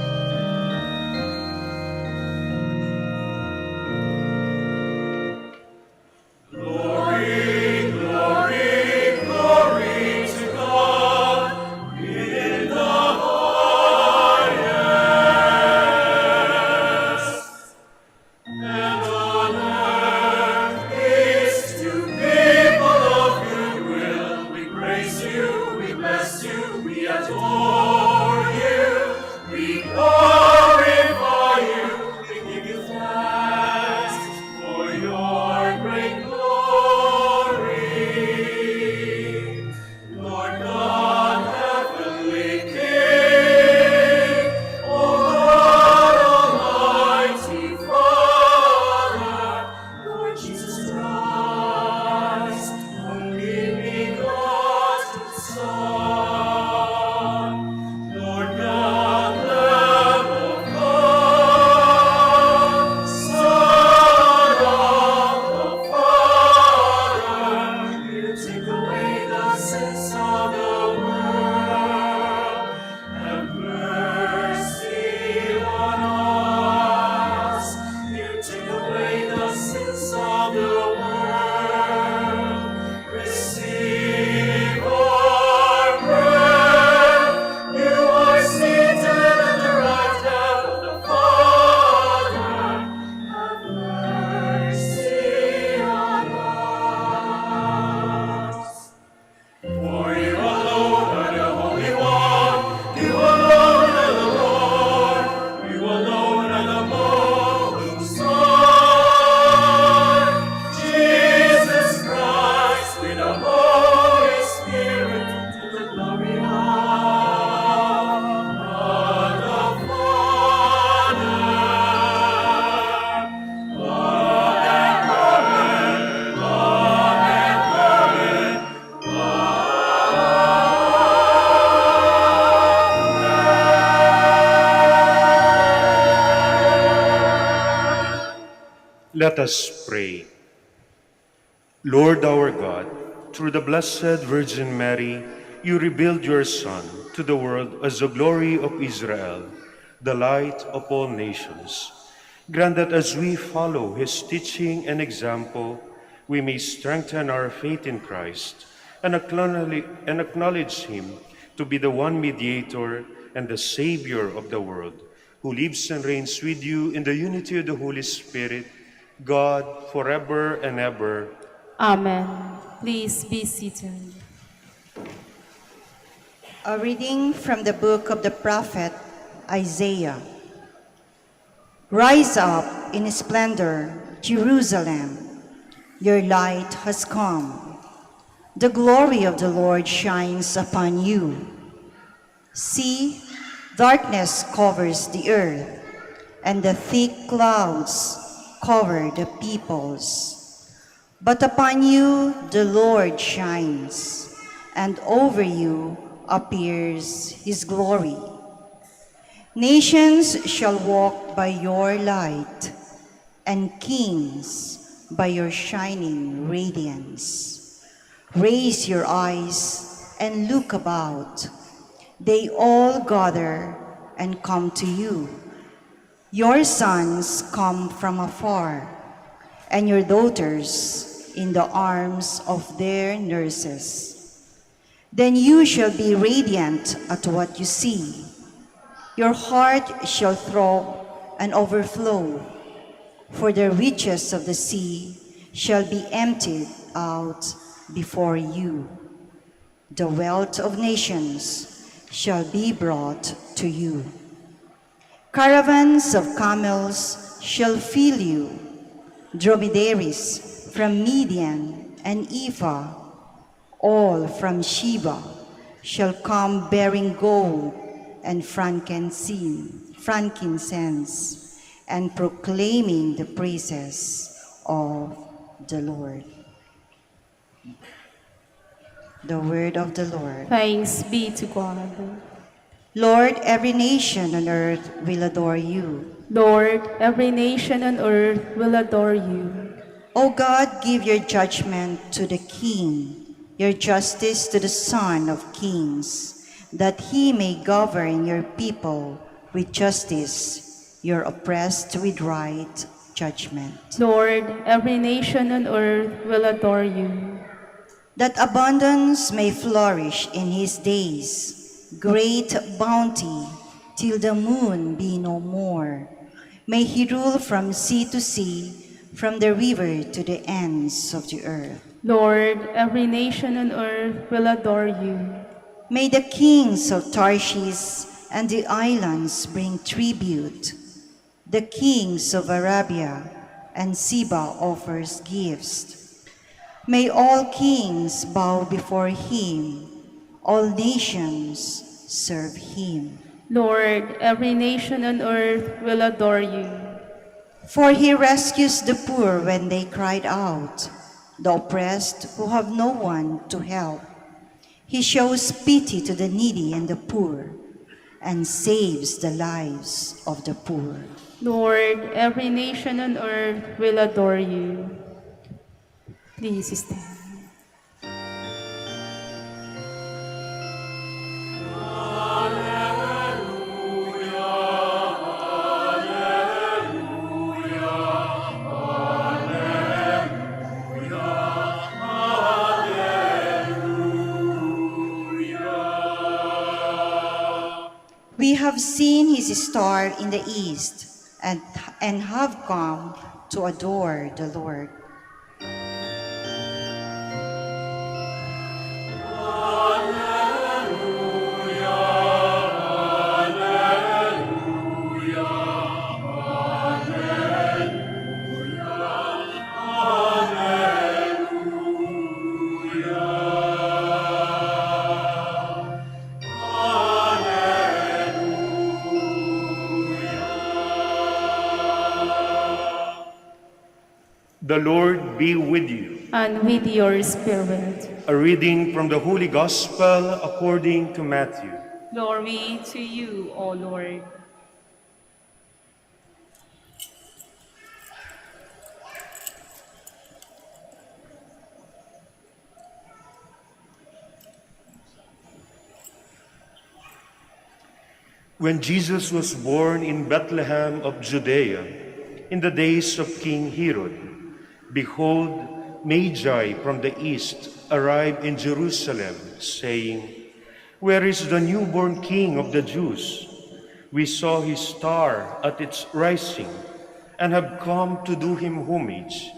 Let us pray. Lord our God, through the Blessed Virgin Mary, you revealed your Son to the world as the glory of Israel, the light of all nations. Grant that as we follow his teaching and example, we may strengthen our faith in Christ and acknowledge him to be the one mediator and the Savior of the world, who lives and reigns with you in the unity of the Holy Spirit, God, forever and ever. Amen. Please be seated. A reading from the book of the prophet Isaiah. Rise up in splendor, Jerusalem. Your light has come. The glory of the Lord shines upon you. See, darkness covers the earth, and the thick clouds cover the peoples. But upon you the Lord shines, and over you appears his glory. Nations shall walk by your light, and kings by your shining radiance. Raise your eyes and look about. They all gather and come to you. Your sons come from afar, and your daughters in the arms of their nurses. Then you shall be radiant at what you see. Your heart shall throb and overflow, for the riches of the sea shall be emptied out before you. The wealth of nations shall be brought to you. Caravans of camels shall fill you, dromedaries from Midian and Ephah, all from Sheba, shall come bearing gold and frankincense, and proclaiming the praises of the Lord. The word of the Lord. Thanks be to God. Lord, every nation on earth will adore you. Lord, every nation on earth will adore you. O God, give your judgment to the King, your justice to the Son of Kings, that he may govern your people with justice, your oppressed with right judgment. Lord, every nation on earth will adore you. That abundance may flourish in his days, great bounty till the moon be no more. May he rule from sea to sea, from the river to the ends of the earth. Lord, every nation on earth will adore you. May the kings of Tarshish and the islands bring tribute. The kings of Arabia and Seba offers gifts. May all kings bow before him, all nations serve him. Lord, every nation on earth will adore you. For he rescues the poor when they cried out, the oppressed who have no one to help. He shows pity to the needy and the poor, and saves the lives of the poor. Lord, every nation on earth will adore you. Please stand. We have seen his star in the east, and have come to adore the Lord. The Lord be with you. And with your spirit. A reading from the Holy Gospel according to Matthew. Glory to you, O Lord. When Jesus was born in Bethlehem of Judea, in the days of King Herod, behold, Magi from the east arrived in Jerusalem, saying, "Where is the newborn King of the Jews? We saw his star at its rising and have come to do him homage."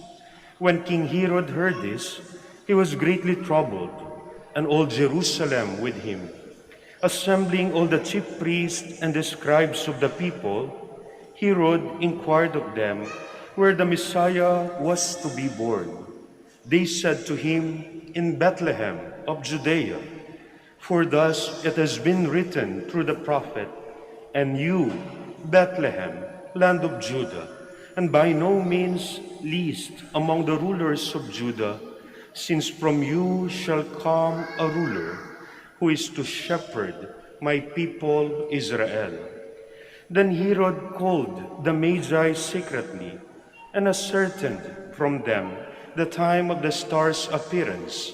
When King Herod heard this, he was greatly troubled, and all Jerusalem with him. Assembling all the chief priests and the scribes of the people, Herod inquired of them where the Messiah was to be born. They said to him, "In Bethlehem of Judea, for thus it has been written through the prophet, 'And you, Bethlehem, land of Judah, and by no means least among the rulers of Judah, since from you shall come a ruler who is to shepherd my people Israel.'" Then Herod called the Magi secretly and ascertained from them the time of the star's appearance.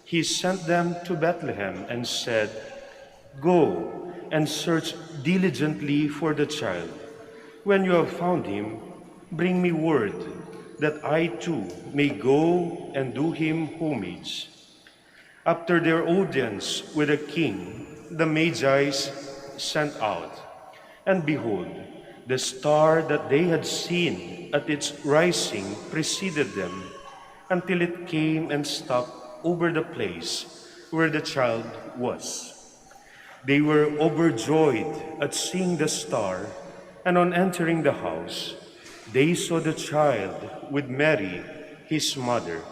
He sent them to Bethlehem and said, "Go and search diligently for the child. When you have found him, bring me word that I too may go and do him homage." After their audience with the king, the Magi sent out, and behold, the star that they had seen at its rising preceded them until it came and stopped over the place where the child was. They were overjoyed at seeing the star, and on entering the house, they saw the child with Mary, his mother.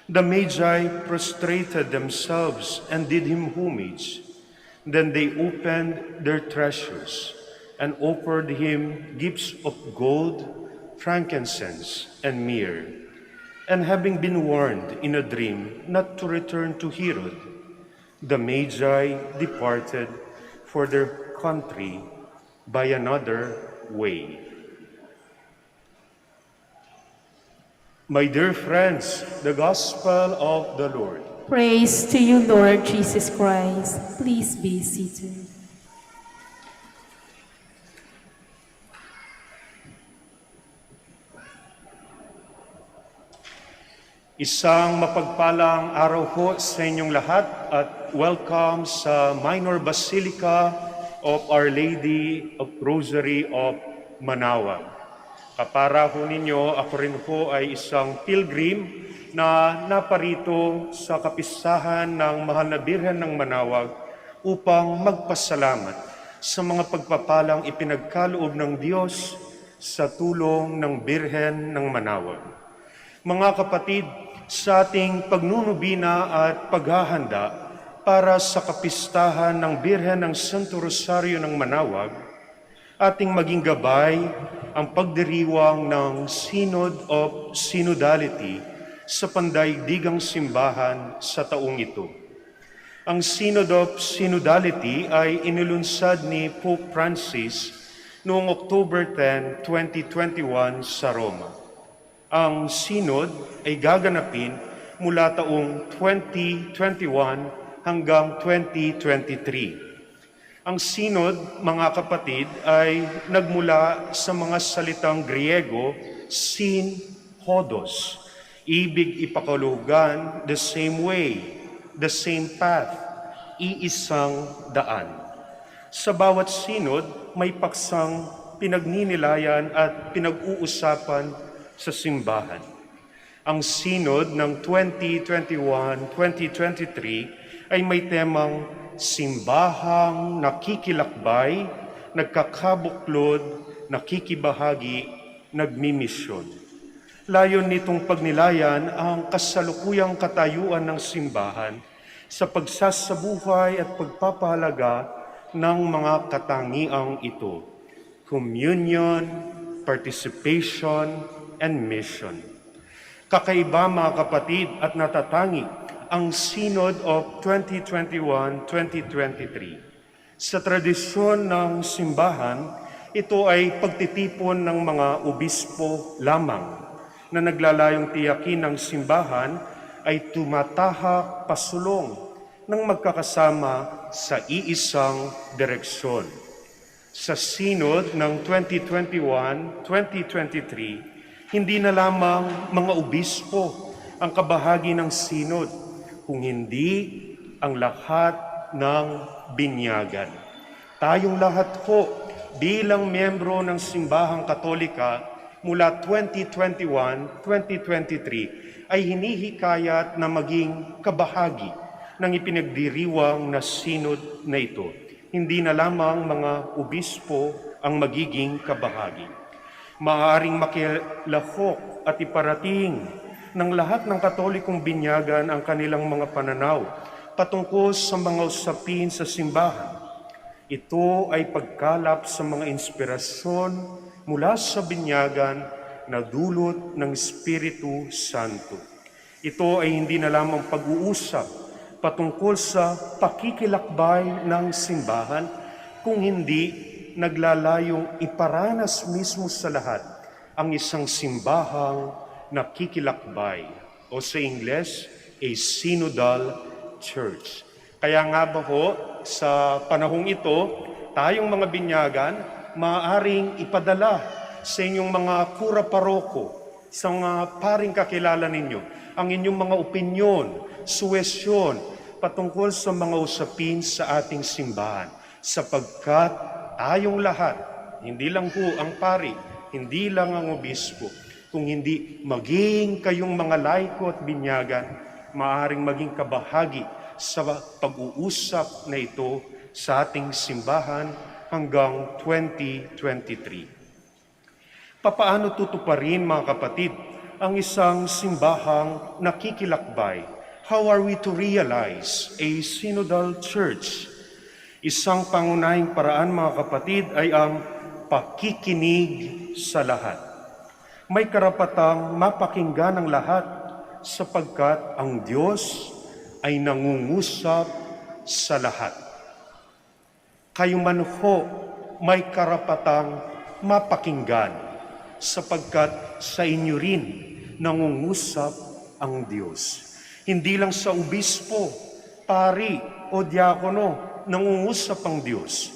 The Magi prostrated themselves and did him homage. Then they opened their treasures and offered him gifts of gold, frankincense, and myrrh. And having been warned in a dream not to return to Herod, the Magi departed for their country by another way. My dear friends, the Gospel of the Lord. Praise to you, Lord Jesus Christ. Please be seated. Isang mapagpalang araw po sa inyong lahat at welcome sa Minor Basilica of Our Lady of Rosary of Manaoag. Kapara ho ninyo, ako rin po ay isang pilgrim na naparito sa kapistahan ng Mahal na Birhen ng Manaoag upang magpasalamat sa mga pagpapalang ipinagkaloob ng Diyos sa tulong ng Birhen ng Manaoag. Mga kapatid, sa ating pagnunubina at paghahanda para sa kapistahan ng Birhen ng Santo Rosario ng Manaoag, ating maging gabay ang pagdiriwang ng Synod of Synodality sa pandaigdigang simbahan sa taong ito. Ang Synod of Synodality ay inilunsad ni Pope Francis noong October 10, 2021 sa Roma. Ang Synod ay gaganapin mula taong 2021 hanggang 2023. Ang Synod, mga kapatid, ay nagmula sa mga salitang Griego, syn, hodos. Ibig ipakahulugan, the same way, the same path, iisang daan. Sa bawat Synod, may paksang pinagninilayan at pinag-uusapan sa simbahan. Ang Synod ng 2021-2023 ay may temang simbahang nakikilakbay, nagkakabuklod, nakikibahagi, nagmimisyon. Layon nitong pagnilayan ang kasalukuyang katayuan ng simbahan sa pagsasabuhay at pagpapahalaga ng mga katangiang ito: communion, participation, and mission. Kakaiba, mga kapatid, at natatangi ang Synod of 2021-2023. Sa tradisyon ng simbahan, ito ay pagtitipon ng mga obispo lamang na naglalayong tiyakin ng simbahan ay tumatahak pasulong ng magkakasama sa iisang direksyon. Sa Synod ng 2021-2023, hindi na lamang mga obispo ang kabahagi ng Synod, kung hindi ang lahat ng binyagan. Tayong lahat po bilang miyembro ng Simbahang Katolika mula 2021-2023 ay hinihikayat na maging kabahagi ng ipinagdiriwang na Synod na ito. Hindi na lamang mga obispo ang magiging kabahagi. Maaaring makilahok at iparating ng lahat ng Katolikong binyagan ang kanilang mga pananaw patungkol sa mga usapin sa simbahan. Ito ay pagkalap sa mga inspirasyon mula sa binyagan na dulot ng Espiritu Santo. Ito ay hindi na lamang pag-uusap patungkol sa pakikilakbay ng simbahan, kung hindi naglalayong iparanas mismo sa lahat ang isang simbahang nakikilakbay, o sa Ingles, a synodal church. Kaya nga ba ho, sa panahong ito, tayong mga binyagan, maaaring ipadala sa inyong mga kura paroko, sa mga paring kakilala ninyo, ang inyong mga opinyon, suwesyon, patungkol sa mga usapin sa ating simbahan. Sapagkat tayong lahat, hindi lang po ang pari, hindi lang ang obispo, kung hindi maging kayong mga laiko at binyagan, maaaring maging kabahagi sa pag-uusap na ito sa ating simbahan hanggang 2023. Papaano tutuparin, mga kapatid, ang isang simbahang nakikilakbay? How are we to realize a synodal church? Isang pangunahing paraan, mga kapatid, ay ang pakikinig sa lahat. May karapatang mapakinggan ang lahat sapagkat ang Diyos ay nangungusap sa lahat. Kayo man ho may karapatang mapakinggan sapagkat sa inyo rin nangungusap ang Diyos. Hindi lang sa obispo, pari o diakono nangungusap ang Diyos,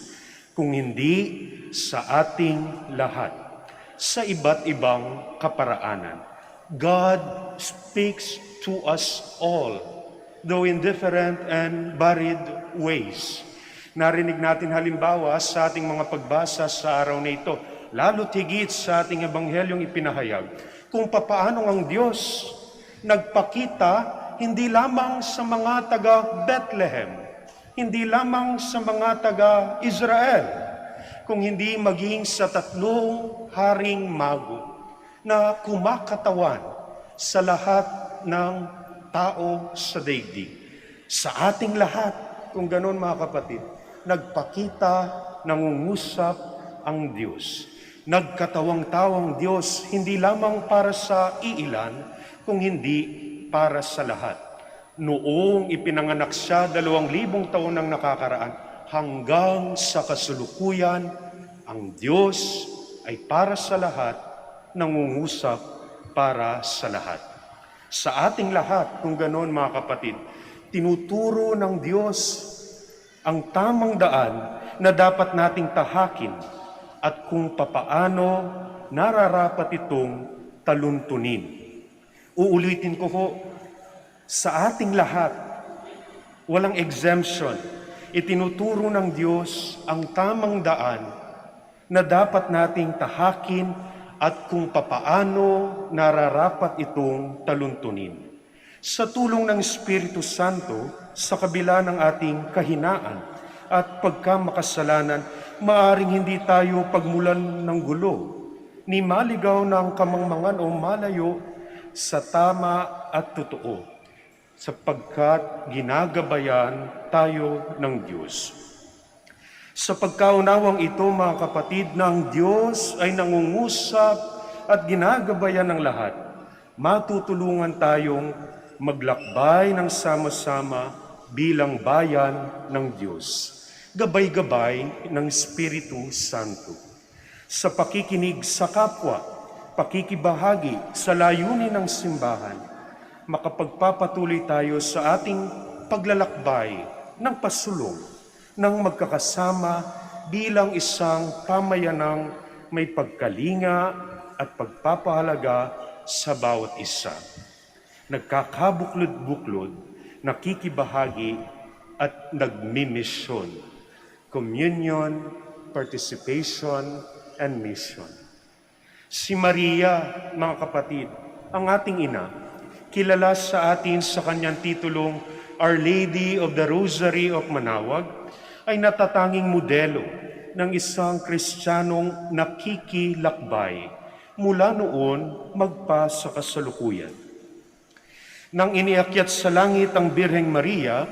kung hindi sa ating lahat, sa iba't ibang kaparaanan. God speaks to us all, though in different and varied ways. Narinig natin halimbawa sa ating mga pagbasa sa araw na ito, lalo't higit sa ating ebanghelyong ipinahayag, kung papaano ang Diyos nagpakita hindi lamang sa mga taga Bethlehem, hindi lamang sa mga taga Israel, kung hindi maging sa tatlong haring mago na kumakatawan sa lahat ng tao sa daigdig. Sa ating lahat, kung ganon mga kapatid, nagpakita, nangungusap ang Diyos. Nagkatawang-tawang Diyos, hindi lamang para sa iilan, kung hindi para sa lahat. Noong ipinanganak siya 2,000 taon nang nakakaraan, hanggang sa kasulukuyan, ang Diyos ay para sa lahat, nangungusap para sa lahat. Sa ating lahat, kung ganon mga kapatid, tinuturo ng Diyos ang tamang daan na dapat nating tahakin at kung papaano nararapat itong taluntunin. Uulitin ko ho, sa ating lahat, walang exemption. Itinuturo ng Diyos ang tamang daan na dapat nating tahakin at kung papaano nararapat itong taluntunin. Sa tulong ng Espiritu Santo, sa kabila ng ating kahinaan at pagkamakasalanan, maaring hindi tayo pagmulan ng gulo, ni maligaw ng kamangmangan o malayo sa tama at totoo, sapagkat ginagabayan tayo ng Diyos. Sa pagkaunawang ito, mga kapatid, ng Diyos ay nangungusap at ginagabayan ng lahat, matutulungan tayong maglakbay ng sama-sama bilang bayan ng Diyos, gabay-gabay ng Espiritu Santo. Sa pakikinig sa kapwa, pakikibahagi sa layunin ng simbahan, makapagpapatuloy tayo sa ating paglalakbay ng pasulong ng magkakasama bilang isang pamayanang may pagkalinga at pagpapahalaga sa bawat isa. Nagkakabuklod-buklod, nakikibahagi at nagmimisyon. Communion, participation, and mission. Si Maria, mga kapatid, ang ating ina, kilala sa atin sa kanyang titulong Our Lady of the Rosary of Manaoag, ay natatanging modelo ng isang Kristiyanong nakikilakbay mula noon magpa sa kasalukuyan. Nang iniakyat sa langit ang Birheng Maria,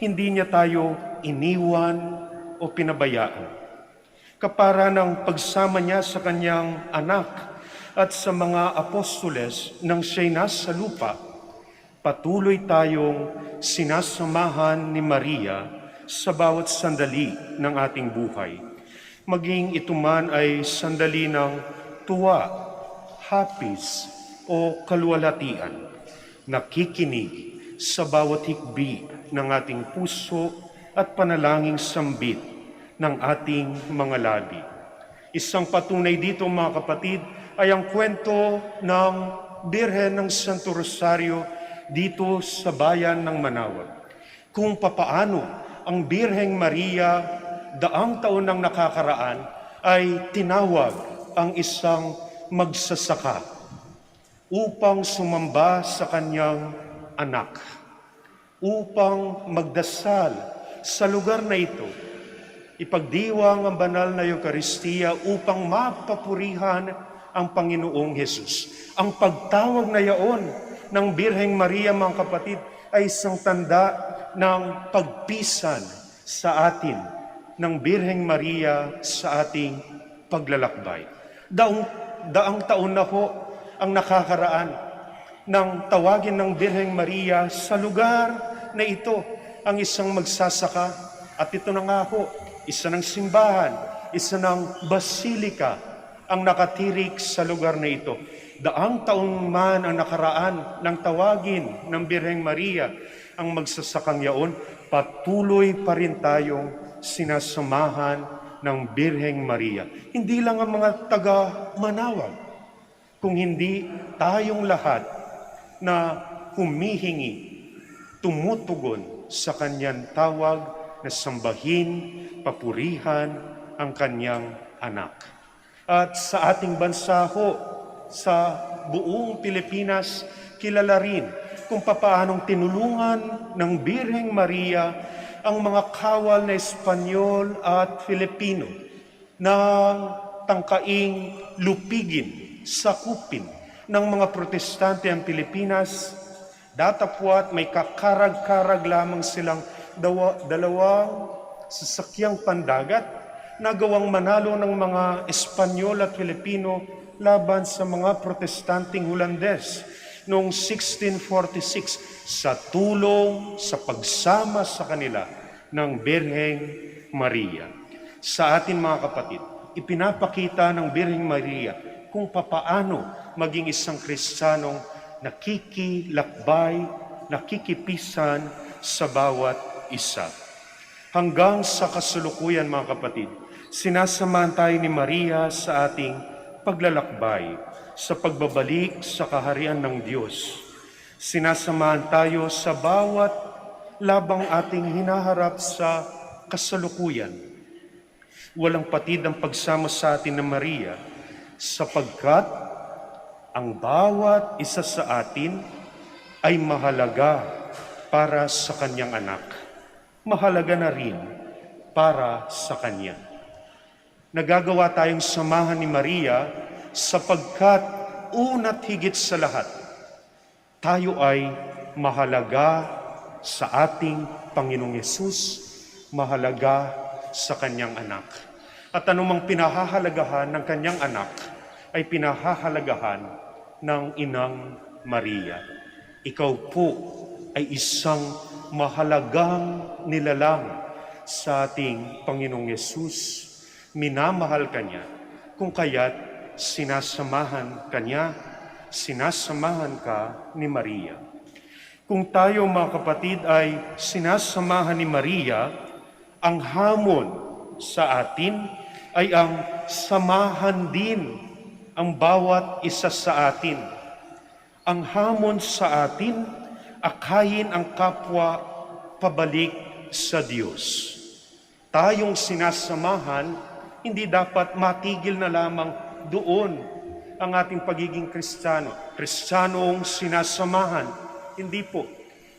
hindi niya tayo iniwan o pinabayaan. Kapara ng pagsama niya sa kanyang anak at sa mga apostoles nang siya'y nasa lupa, patuloy tayong sinasamahan ni Maria sa bawat sandali ng ating buhay. Maging ito man ay sandali ng tuwa, hapis o kaluwalhatian, nakikinig sa bawat hikbi ng ating puso at panalangin sambit ng ating mga labi. Isang patunay dito, mga kapatid, ay ang kwento ng Birhen ng Santo Rosario dito sa bayan ng Manaoag. Kung papaano ang Birheng Maria daang taon nang nakakaraan ay tinawag ang isang magsasaka upang sumamba sa kanyang anak, upang magdasal sa lugar na ito, ipagdiwang ang banal na Eucharistia upang mapapurihan ang Panginoong Hesus. Ang pagtawag na yaon ng Birheng Maria, mga kapatid, ay isang tanda ng pagpisan sa atin ng Birheng Maria sa ating paglalakbay. Daang taon na ho ang nakakaraan ng tawagin ng Birheng Maria sa lugar na ito ang isang magsasaka. At ito na nga ho, isa ng simbahan, isa ng basilika ang nakatirik sa lugar na ito. Daang taon man ang nakaraan ng tawagin ng Birheng Maria ang magsasakang yaon, patuloy pa rin tayong sinasamahan ng Birheng Maria. Hindi lang ang mga taga-Manaoag, kung hindi tayong lahat na humihingi, tumutugon sa kanyang tawag na sambahin, papurihan ang kanyang anak. At sa ating bansa ho, sa buong Pilipinas, kilala rin kung papaanong tinulungan ng Birheng Maria ang mga kawal na Espanyol at Filipino ng tangkaing lupigin, sakupin ng mga protestante ang Pilipinas. Datapwat may kakarag-karag lamang silang dalawang sasakyang pandagat na gawang manalo ng mga Espanyol at Filipino laban sa mga protestanteng Holandes noong 1646 sa tulong sa pagsama sa kanila ng Birheng Maria. Sa atin, mga kapatid, ipinapakita ng Birheng Maria kung papaano maging isang Kristiyanong nakikilakbay, nakikipisan sa bawat isa. Hanggang sa kasalukuyan, mga kapatid, sinasamahan tayo ni Maria sa ating paglalakbay sa pagbabalik sa kaharian ng Diyos. Sinasamahan tayo sa bawat labang ating hinaharap sa kasalukuyan. Walang patid ang pagsama sa atin ng Maria, sapagkat ang bawat isa sa atin ay mahalaga para sa kanyang anak. Mahalaga na rin para sa kanya. Nagagawa tayong samahan ni Maria sapagkat una't higit sa lahat, tayo ay mahalaga sa ating Panginoong Hesus, mahalaga sa kanyang anak. At anumang pinahahalagahan ng kanyang anak ay pinahahalagahan ng Inang Maria. Ikaw po ay isang mahalagang nilalang sa ating Panginoong Hesus. Minamahal ka niya, kung kaya't sinasamahan ka niya, sinasamahan ka ni Maria. Kung tayo, mga kapatid, ay sinasamahan ni Maria, ang hamon sa atin ay ang samahan din ang bawat isa sa atin. Ang hamon sa atin, akayin ang kapwa pabalik sa Diyos. Tayong sinasamahan, hindi dapat matigil na lamang doon ang ating pagiging Kristiyano. Kristiyanong sinasamahan, hindi po.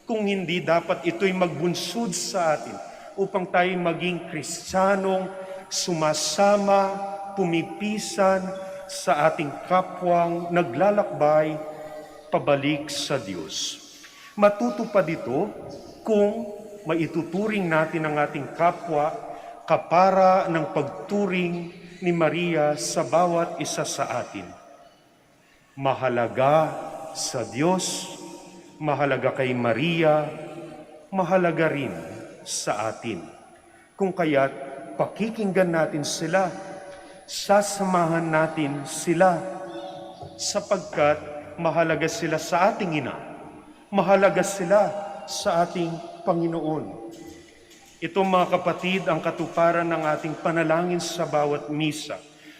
Kung hindi, dapat ito'y magbunsod sa atin upang tayo maging Kristiyanong sumasama, pumipisan sa ating kapwang naglalakbay pabalik sa Diyos. Matutupad ito kung maituturing natin ang ating kapwa kapara ng pagturing ni Maria sa bawat isa sa atin. Mahalaga sa Diyos, mahalaga kay Maria, mahalaga rin sa atin. Kung kaya't pakikinggan natin sila, sasamahan natin sila, sapagkat mahalaga sila sa ating ina, mahalaga sila sa ating Panginoon. Ito mga kapatid ang katuparan ng ating panalangin sa bawat misa.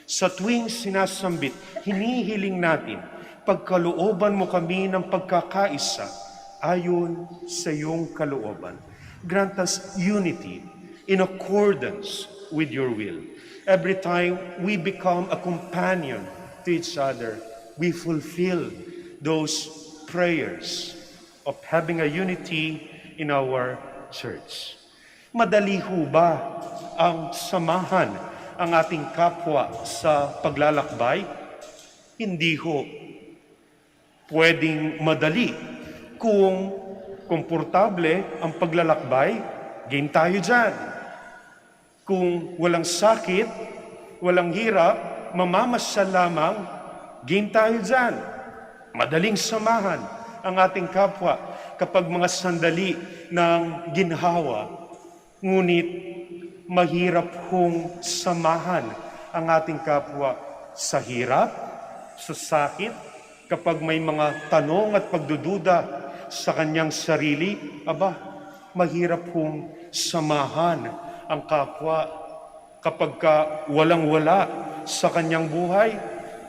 Sa tuwing sinasambit, hinihiling natin, pagkalooban mo kami ng pagkakaisa ayon sa iyong kalooban. Grant us unity in accordance with your will. Every time we become a companion to each other, we fulfill those prayers of having a unity in our church. Madali ho ba ang samahan ang ating kapwa sa paglalakbay? Hindi ho pwedeng madali. Kung komportable ang paglalakbay, game tayo dyan. Kung walang sakit, walang hirap, mamamasyal lamang, game tayo dyan. Madaling samahan ang ating kapwa kapag mga sandali ng ginhawa. Ngunit mahirap hong samahan ang ating kapwa sa hirap, sa sakit, kapag may mga tanong at pagdududa sa kanyang sarili, mahirap hong samahan ang kapwa kapag walang-wala sa kanyang buhay.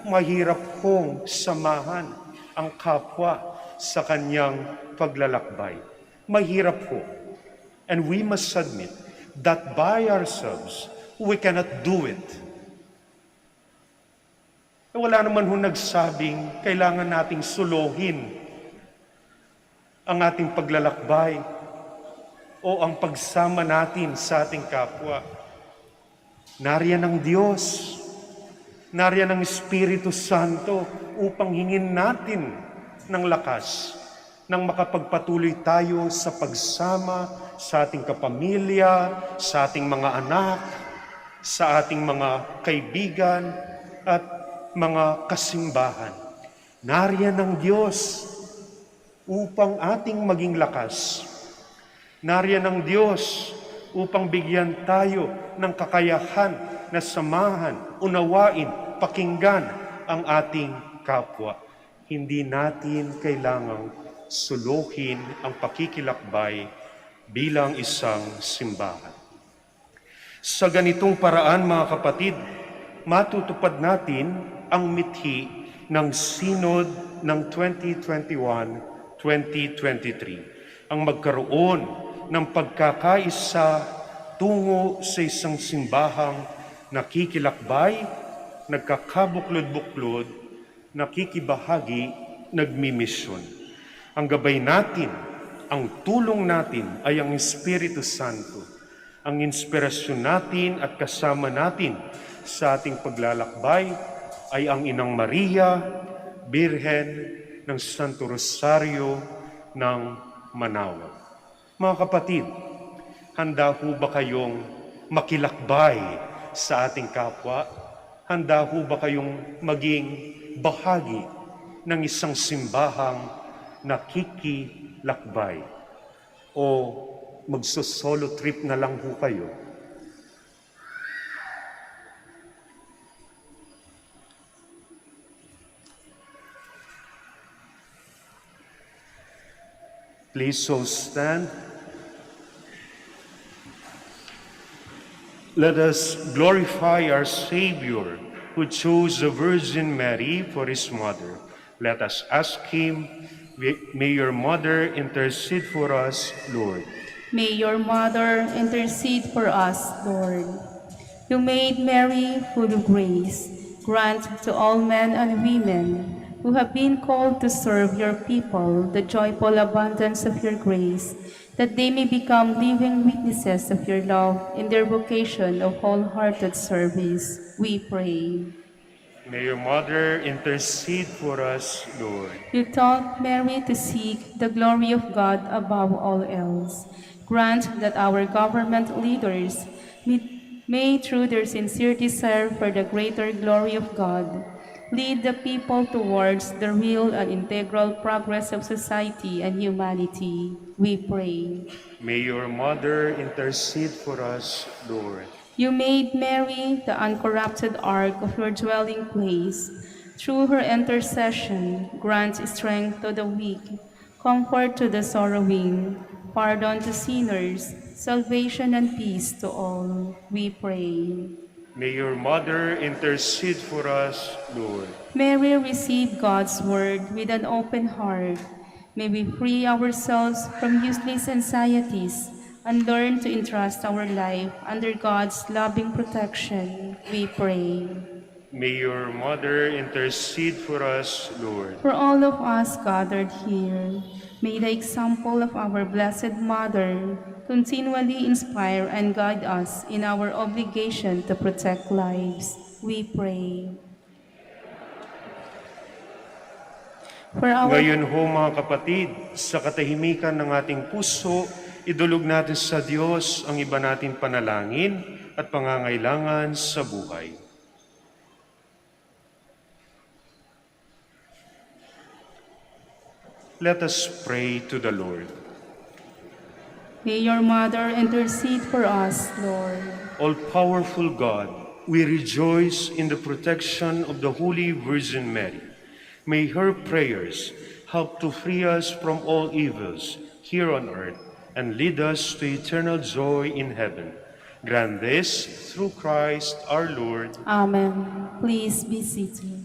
Mahirap hong samahan ang kapwa sa kanyang paglalakbay. Mahirap ho. And we must admit that by ourselves, we cannot do it. Wala naman ho nagsabing kailangan nating suluhin ang ating paglalakbay o ang pagsama natin sa ating kapwa. Nariyan ang Diyos, nariyan ang Espiritu Santo upang hingin natin ng lakas nang makapagpatuloy tayo sa pagsama sa ating kapamilya, sa ating mga anak, sa ating mga kaibigan at mga kasimbahan. Nariyan ang Diyos upang ating maging lakas. Nariyan ang Diyos upang bigyan tayo ng kakayahan na samahan, unawain, pakinggan ang ating kapwa. Hindi natin kailangang suluhin ang pakikilakbay bilang isang simbahan. Sa ganitong paraan, mga kapatid, matutupad natin ang mithi ng Synod ng 2021-2023, ang magkaroon ng pagkakaisa tungo sa isang simbahang nakikilakbay, nagkakabuklod-buklod, nakikibahagi, nagmimisyon. Ang gabay natin, ang tulong natin ay ang Espiritu Santo. Ang inspirasyon natin at kasama natin sa ating paglalakbay ay ang Inang Maria, Birhen ng Santo Rosario ng Manaoag. Mga kapatid, handa ho ba kayong makilakbay sa ating kapwa? Handa ho ba kayong maging bahagi ng isang simbahang nakikilakbay? O magso-solo trip na lang ho kayo? Please so stand. Let us glorify our Savior, who chose the Virgin Mary for his mother. Let us ask him, may your mother intercede for us, Lord. May your mother intercede for us, Lord. You made Mary full of grace. Grant to all men and women who have been called to serve your people the joyful abundance of your grace, that they may become living witnesses of your love in their vocation of wholehearted service. We pray. May your mother intercede for us, Lord. You taught Mary to seek the glory of God above all else. Grant that our government leaders may, through their sincere desire for the greater glory of God, lead the people towards the real and integral progress of society and humanity. We pray. May your mother intercede for us, Lord. You made Mary the uncorrupted ark of your dwelling place. Through her intercession, grant strength to the weak, comfort to the sorrowing, pardon to sinners, salvation and peace to all. We pray. May your mother intercede for us, Lord. May we receive God's word with an open heart. May we free ourselves from useless anxieties and learn to entrust our life under God's loving protection. We pray. May your mother intercede for us, Lord. For all of us gathered here, may the example of our Blessed Mother continually inspire and guide us in our obligation to protect lives. We pray. For our Ngayon ho mga kapatid, sa katahimikan ng ating puso, idulog natin sa Diyos ang iba nating panalangin at pangangailangan sa buhay. Let us pray to the Lord. May your mother intercede for us, Lord. All-powerful God, we rejoice in the protection of the Holy Virgin Mary. May her prayers help to free us from all evils here on earth and lead us to eternal joy in heaven. Grant this through Christ our Lord. Amen. Please be seated.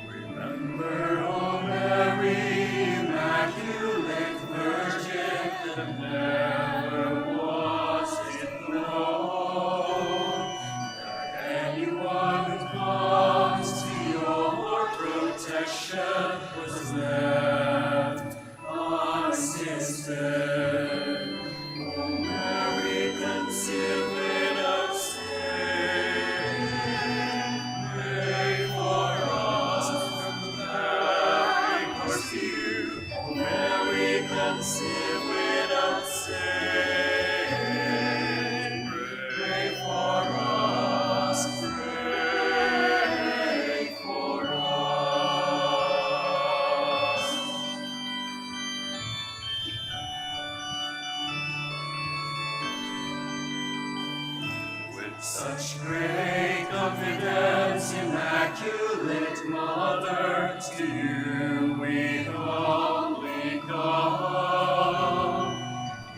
Remember, O Mary, Immaculate Virgin, that never was it known that anyone who comes to your protection was left unassisted. O Mary, conceived without sin, pray for us from that recourse to you. O Mary, conceived without sin, pray for us, pray for us. With such great confidence, Immaculate Mother, to you we humbly come.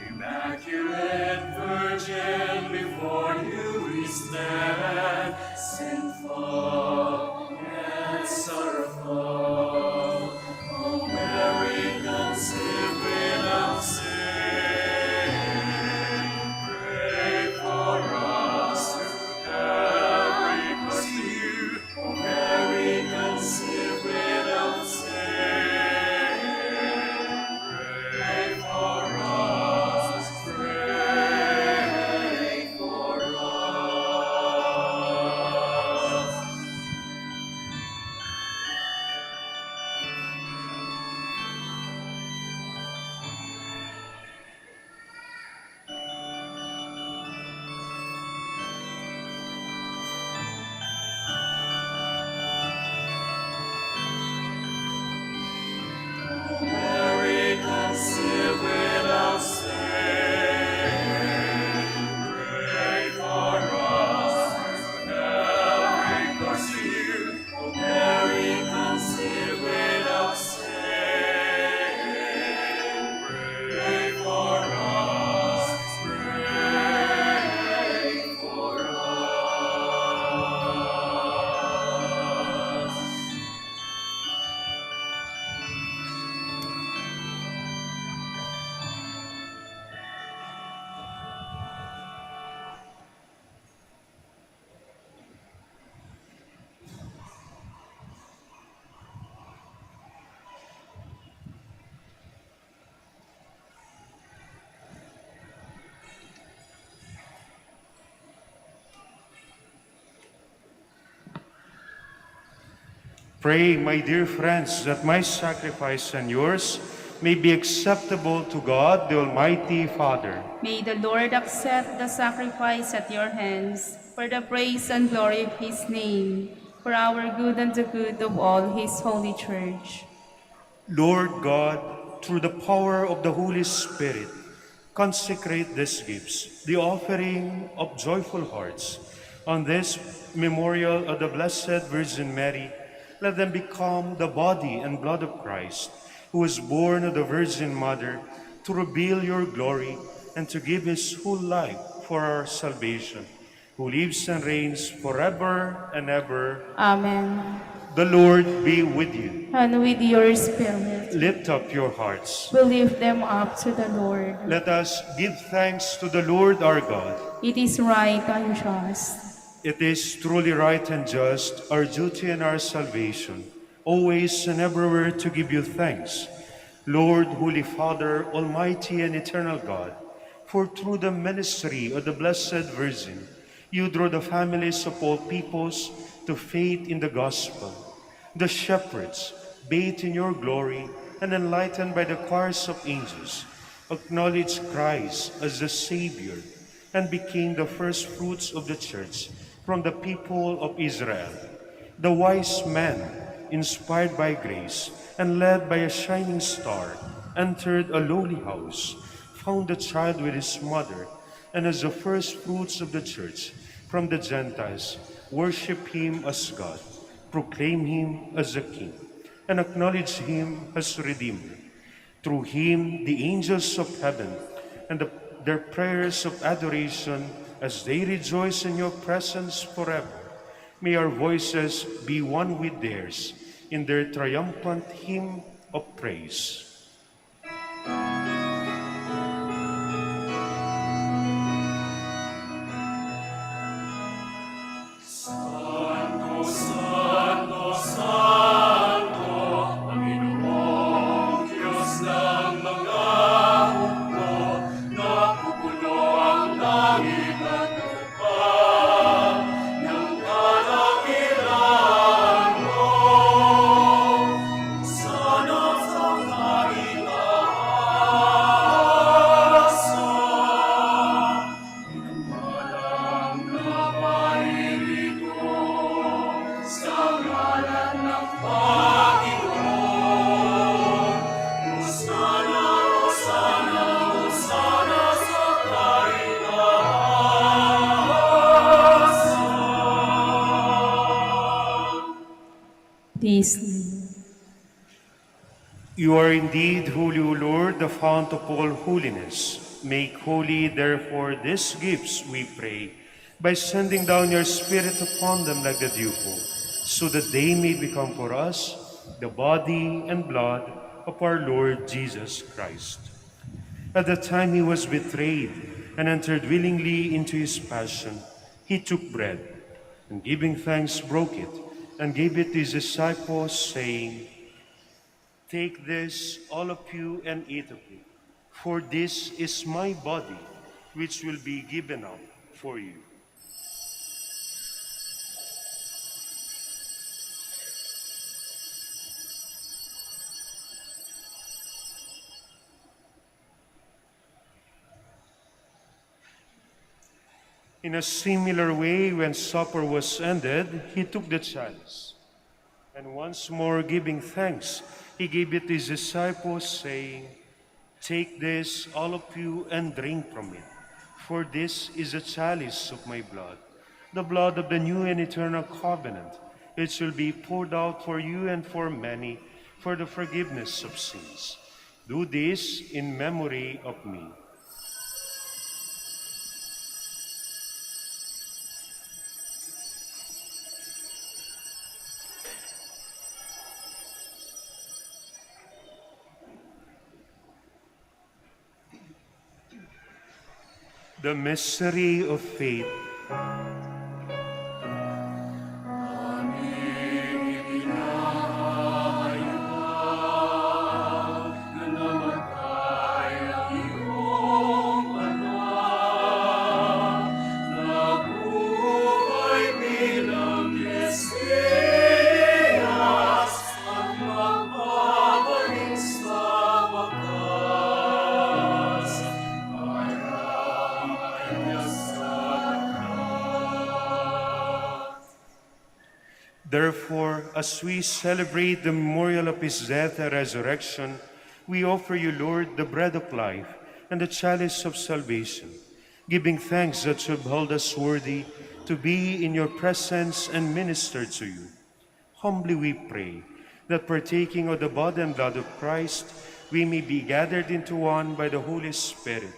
Immaculate Virgin, before you we stand, sinful and sorrowful. O Mary, conceived without sin, pray for us who have recourse to you. O Mary, conceived without sin, pray for us, pray for us. Pray, my dear friends, that my sacrifice and yours may be acceptable to God, the Almighty Father. May the Lord accept the sacrifice at your hands for the praise and glory of his name, for our good and the good of all his holy church. Lord God, through the power of the Holy Spirit, consecrate these gifts, the offering of joyful hearts. On this memorial of the Blessed Virgin Mary, let them become the body and blood of Christ, who was born of the Virgin Mother, to reveal your glory and to give his whole life for our salvation, who lives and reigns forever and ever. Amen. The Lord be with you. And with your spirit, Lift up your hearts. we lift them up to the Lord. Let us give thanks to the Lord our God. It is right and just. It is truly right and just, our duty and our salvation, always and everywhere to give you thanks, Lord, Holy Father, Almighty and Eternal God, for through the ministry of the Blessed Virgin, you draw the families of all peoples to faith in the gospel. The shepherds, bathed in your glory and enlightened by the choirs of angels, acknowledge Christ as the Savior and became the first fruits of the church from the people of Israel. The wise men, inspired by grace and led by a shining star, entered a lowly house, found the child with his mother, and as the first fruits of the church from the Gentiles, worship him as God, proclaim him as a king, and acknowledge him as Redeemer. Through him, the angels of heaven and their prayers of adoration as they rejoice in your presence forever. May our voices be one with theirs in their triumphant hymn of praise. Santo, Santo, Santo, Panginoong Diyos ng mga hukbo, napupuno ang langit at lupa ng kadakilaan mo. Sana sa kaitaasan, pinagmalang na paririto sa ngalan ng Panginoon. Hosana, Hosana, Hosana sa kaitaasan. Please. You are indeed holy, O Lord, the fount of all holiness. Make holy, therefore, these gifts, we pray, by sending down your Spirit upon them like the dewfall, so that they may become for us the body and blood of our Lord Jesus Christ. At the time he was betrayed and entered willingly into his passion, he took bread, and giving thanks, broke it, and gave it to his disciples, saying, "Take this, all of you, and eat of it, for this is my body, which will be given up for you." In a similar way, when supper was ended, he took the chalice, and once more giving thanks, he gave it to his disciples, saying, "Take this, all of you, and drink from it, for this is the chalice of my blood, the blood of the new and eternal covenant. It shall be poured out for you and for many for the forgiveness of sins. Do this in memory of me." The mystery of faith. Therefore, as we celebrate the memorial of his death and resurrection, we offer you, Lord, the bread of life and the chalice of salvation, giving thanks that you have held us worthy to be in your presence and minister to you. Humbly we pray that partaking of the body and blood of Christ, we may be gathered into one by the Holy Spirit.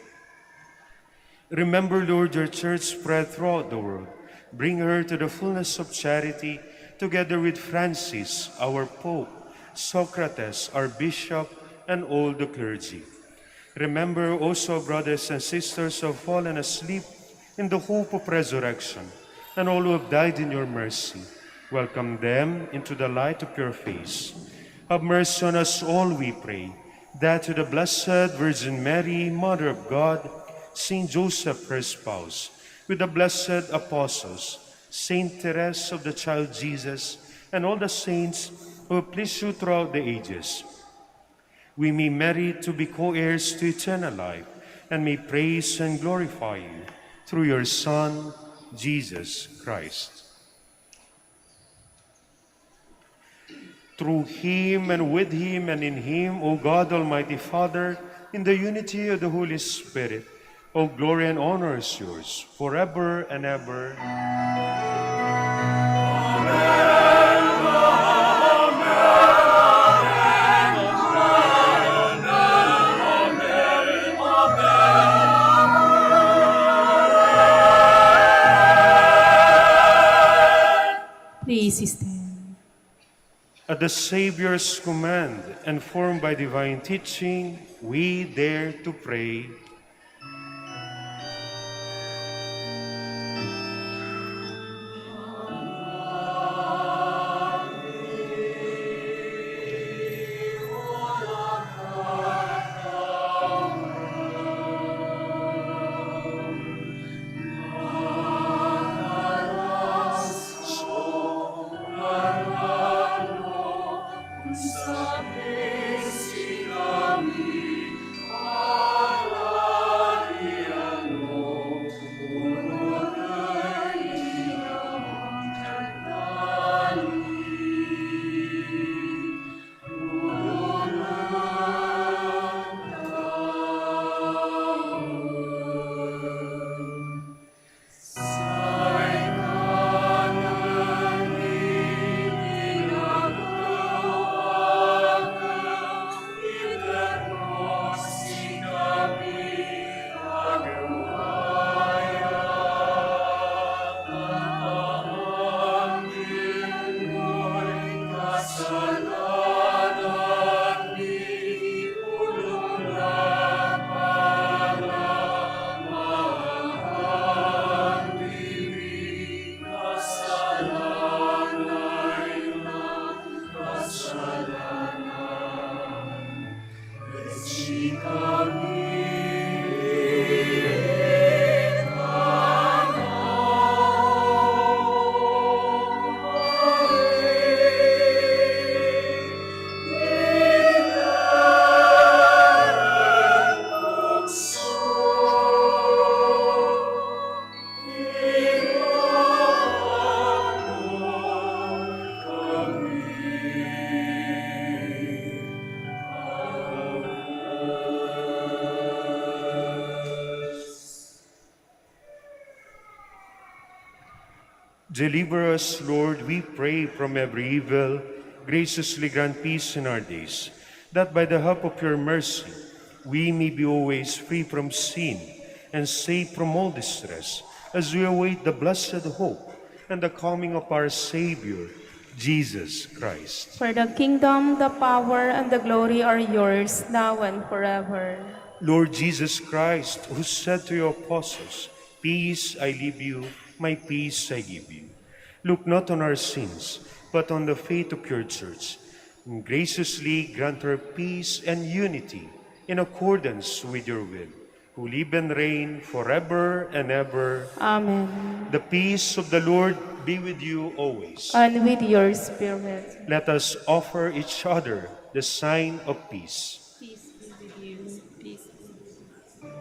Remember, Lord, your church spread throughout the world. Bring her to the fullness of charity, together with Francis, our Pope, Socrates, our Bishop, and all the clergy. Remember also brothers and sisters who have fallen asleep in the hope of resurrection, and all who have died in your mercy. Welcome them into the light of your face. Have mercy on us all, we pray, that to the Blessed Virgin Mary, Mother of God, Saint Joseph, her spouse, with the blessed apostles, Saint Therese of the Child Jesus, and all the saints who have pleased you throughout the ages, we may merit to be co-heirs to eternal life, and may praise and glorify you through your Son, Jesus Christ. Through him and with him and in him, O God, Almighty Father, in the unity of the Holy Spirit, all glory and honor is yours, forever and ever. Please stand. At the Savior's command and formed by divine teaching, we dare to pray. Deliver us, Lord, we pray, from every evil. Graciously grant peace in our days, that by the help of your mercy we may be always free from sin and safe from all distress, as we await the blessed hope and the coming of our Savior, Jesus Christ. For the kingdom, the power, and the glory are yours, now and forever. Lord Jesus Christ, who said to your apostles, "Peace I leave you, my peace I give you," look not on our sins, but on the faith of your church, and graciously grant her peace and unity in accordance with your will, who live and reign forever and ever. Amen. The peace of the Lord be with you always. And with your spirit. Let us offer each other the sign of peace. Peace be with you. Peace be with you.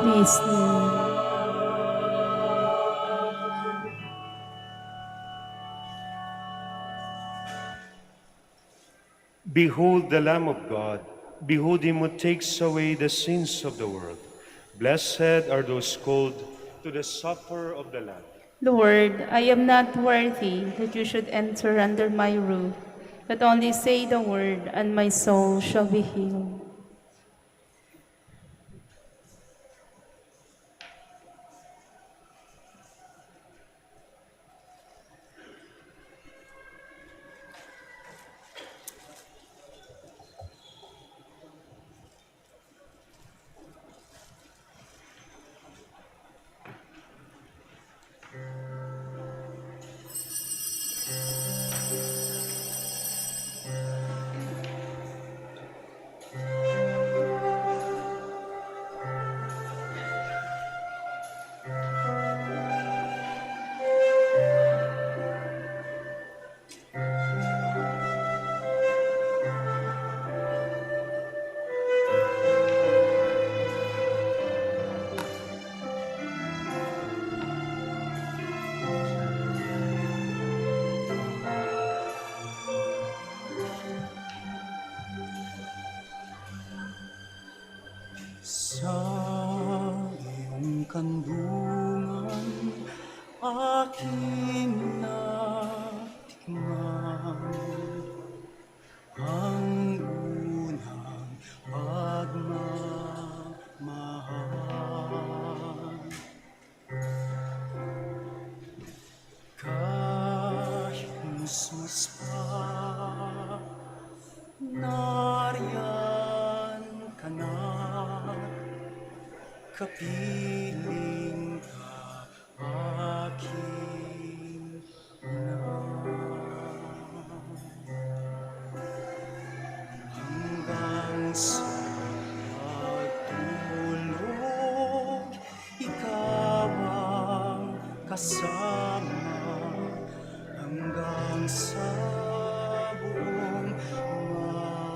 Please kneel. Behold the Lamb of God. Behold him who takes away the sins of the world. Blessed are those called to the supper of the Lamb. Lord, I am not worthy that you should enter under my roof, but only say the word, and my soul shall be healed. Sa iyong kandungan, aking natikman ang unang pagmamahal. Kahit musmus pa, nariyan ka na. Kapiling ka, aking ina. Hanggang sa pagtulog, ikaw ang kasama. Hanggang sa buong magmahal.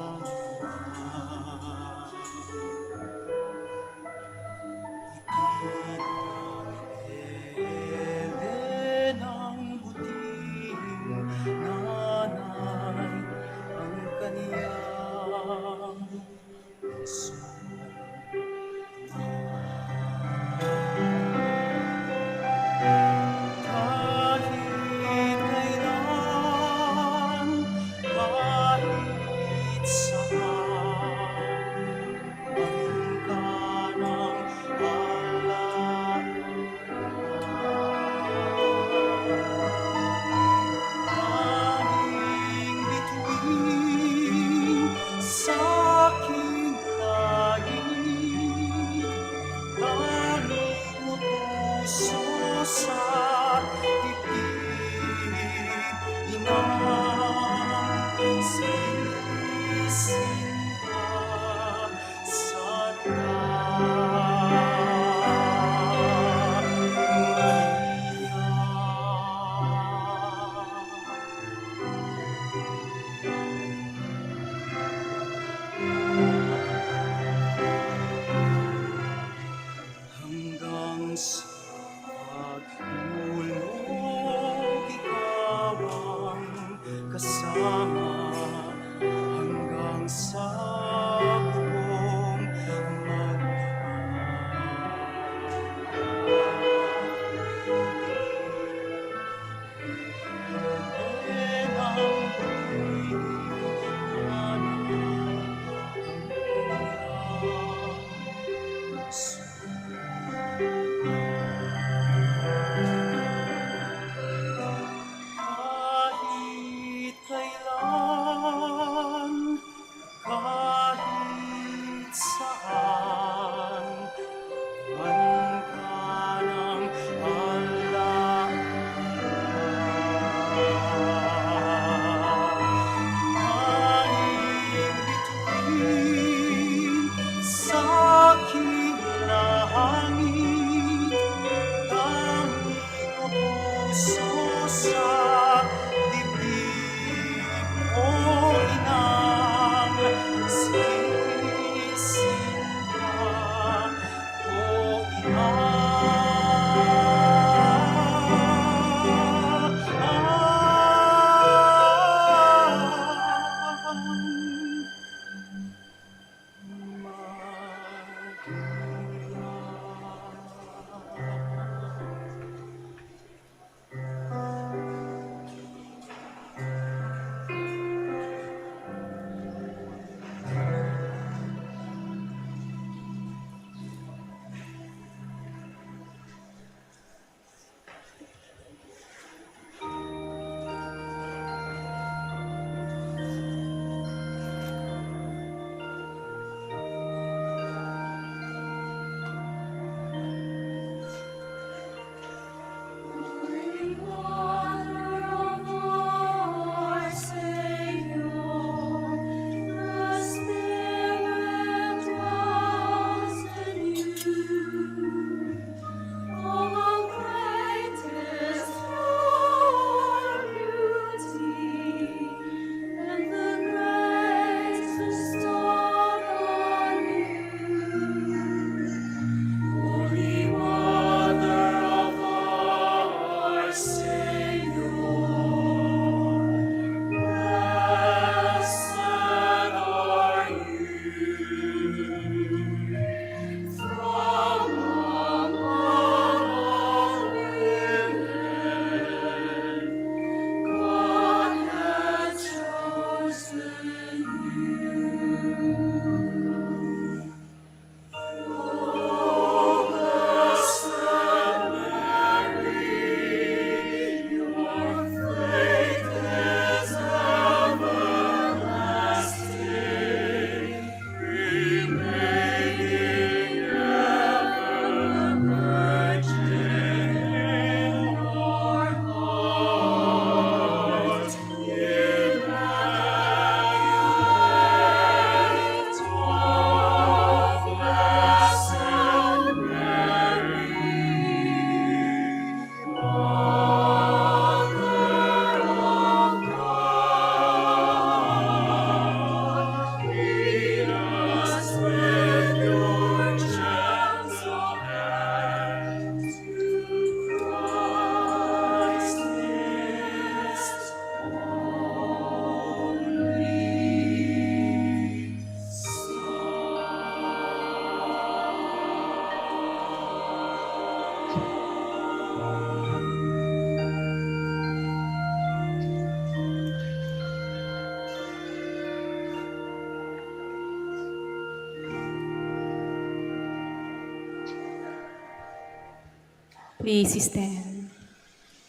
Please stand.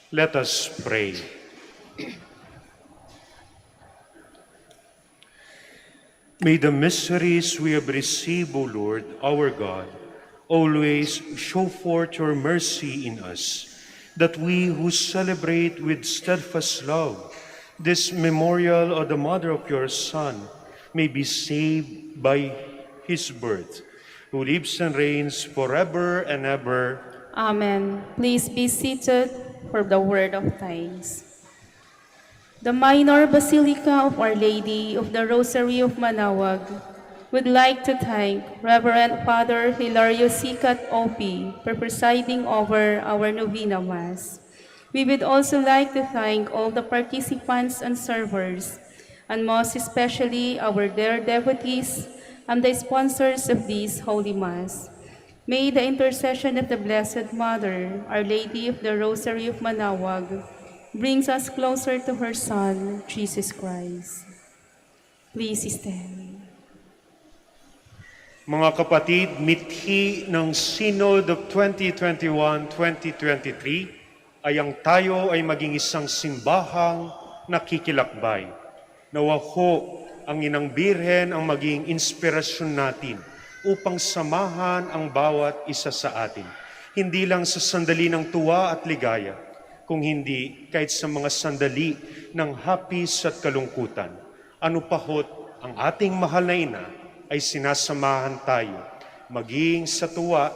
Let us pray. May the mysteries we have received, O Lord, our God, always show forth your mercy in us, that we who celebrate with steadfast love this memorial of the mother of your Son may be saved by his birth, who lives and reigns forever and ever. Amen. Please be seated for the word of thanks. The Minor Basilica of Our Lady of the Rosary of Manaoag would like to thank Reverend Father Hilario Sicat O.P. for presiding over our Novena Mass. We would also like to thank all the participants and servers, and most especially our dear devotees and the sponsors of this Holy Mass. May the intercession of the Blessed Mother, Our Lady of the Rosary of Manaoag, brings us closer to her Son, Jesus Christ. Please stand. Mga kapatid, mithi ng Synod of 2021-2023 ay ang tayo ay maging isang simbahang nakikilakbay. Nawa ho ang Inang Birhen ang maging inspirasyon natin upang samahan ang bawat isa sa atin. Hindi lang sa sandali ng tuwa at ligaya, kung hindi kahit sa mga sandali ng hapis at kalungkutan. Ano pa ho't ang ating mahal na ina ay sinasamahan tayo, maging sa tuwa,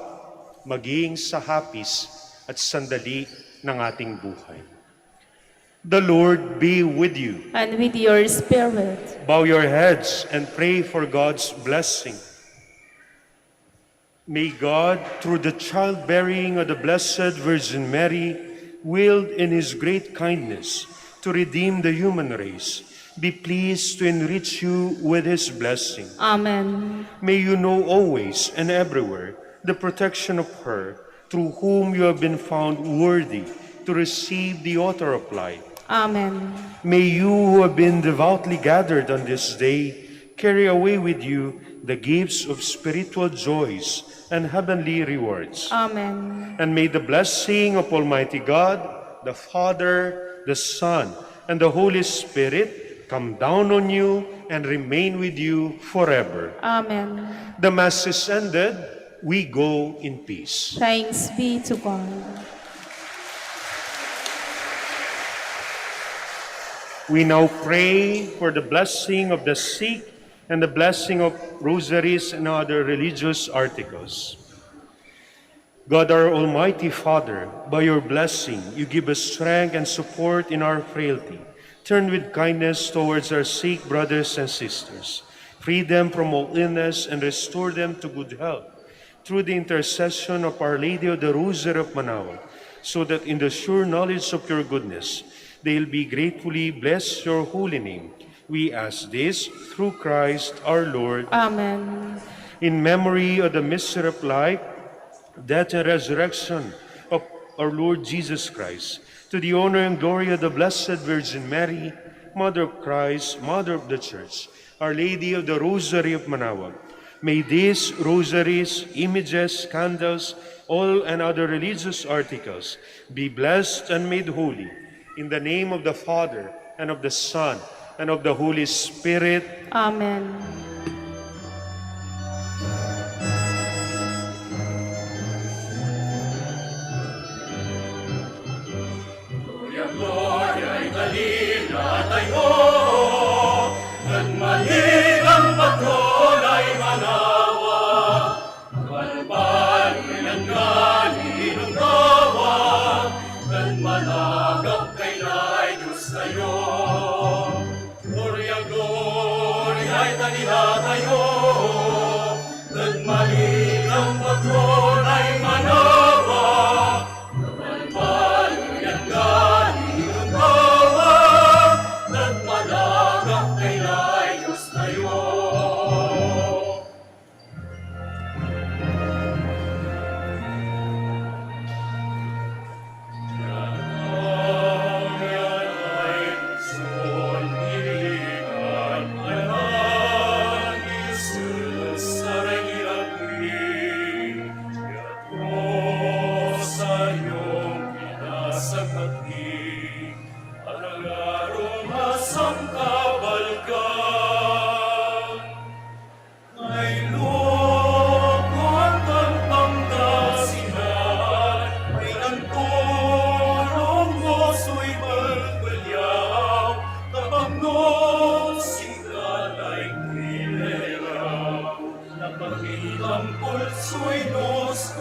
maging sa hapis at sandali ng ating buhay. The Lord be with you. And with your spirit. Bow your heads and pray for God's blessing. May God, through the childbearing of the Blessed Virgin Mary, willed in his great kindness to redeem the human race, be pleased to enrich you with his blessing. Amen. May you know always and everywhere the protection of her, through whom you have been found worthy to receive the author of life. Amen. May you who have been devoutly gathered on this day carry away with you the gifts of spiritual joys and heavenly rewards. Amen. And may the blessing of Almighty God, the Father, the Son, and the Holy Spirit come down on you and remain with you forever. Amen. The Mass is ended. We go in peace. Thanks be to God. We now pray for the blessing of the sick and the blessing of rosaries and other religious articles. God, our Almighty Father, by your blessing, you give us strength and support in our frailty. Turn with kindness towards our sick brothers and sisters. Free them from all illness and restore them to good health through the intercession of Our Lady of the Rosary of Manaoag, so that in the sure knowledge of your goodness, they'll be gratefully bless your holy name. We ask this through Christ our Lord. Amen. In memory of the mystery of life, death, and resurrection of our Lord Jesus Christ, to the honor and glory of the Blessed Virgin Mary, Mother of Christ, Mother of the Church, Our Lady of the Rosary of Manaoag, may these rosaries, images, candles, all and other religious articles be blessed and made holy. In the name of the Father, and of the Son, and of the Holy Spirit. Amen. Gloria, gloria, italina tayo, nagmalik ang patron ay Manaoag. Balbal, pinanggaling ng tawag, nagmanagap kaila'y Diyos tayo. Gloria, gloria, italina Ang ilang pulso'y nos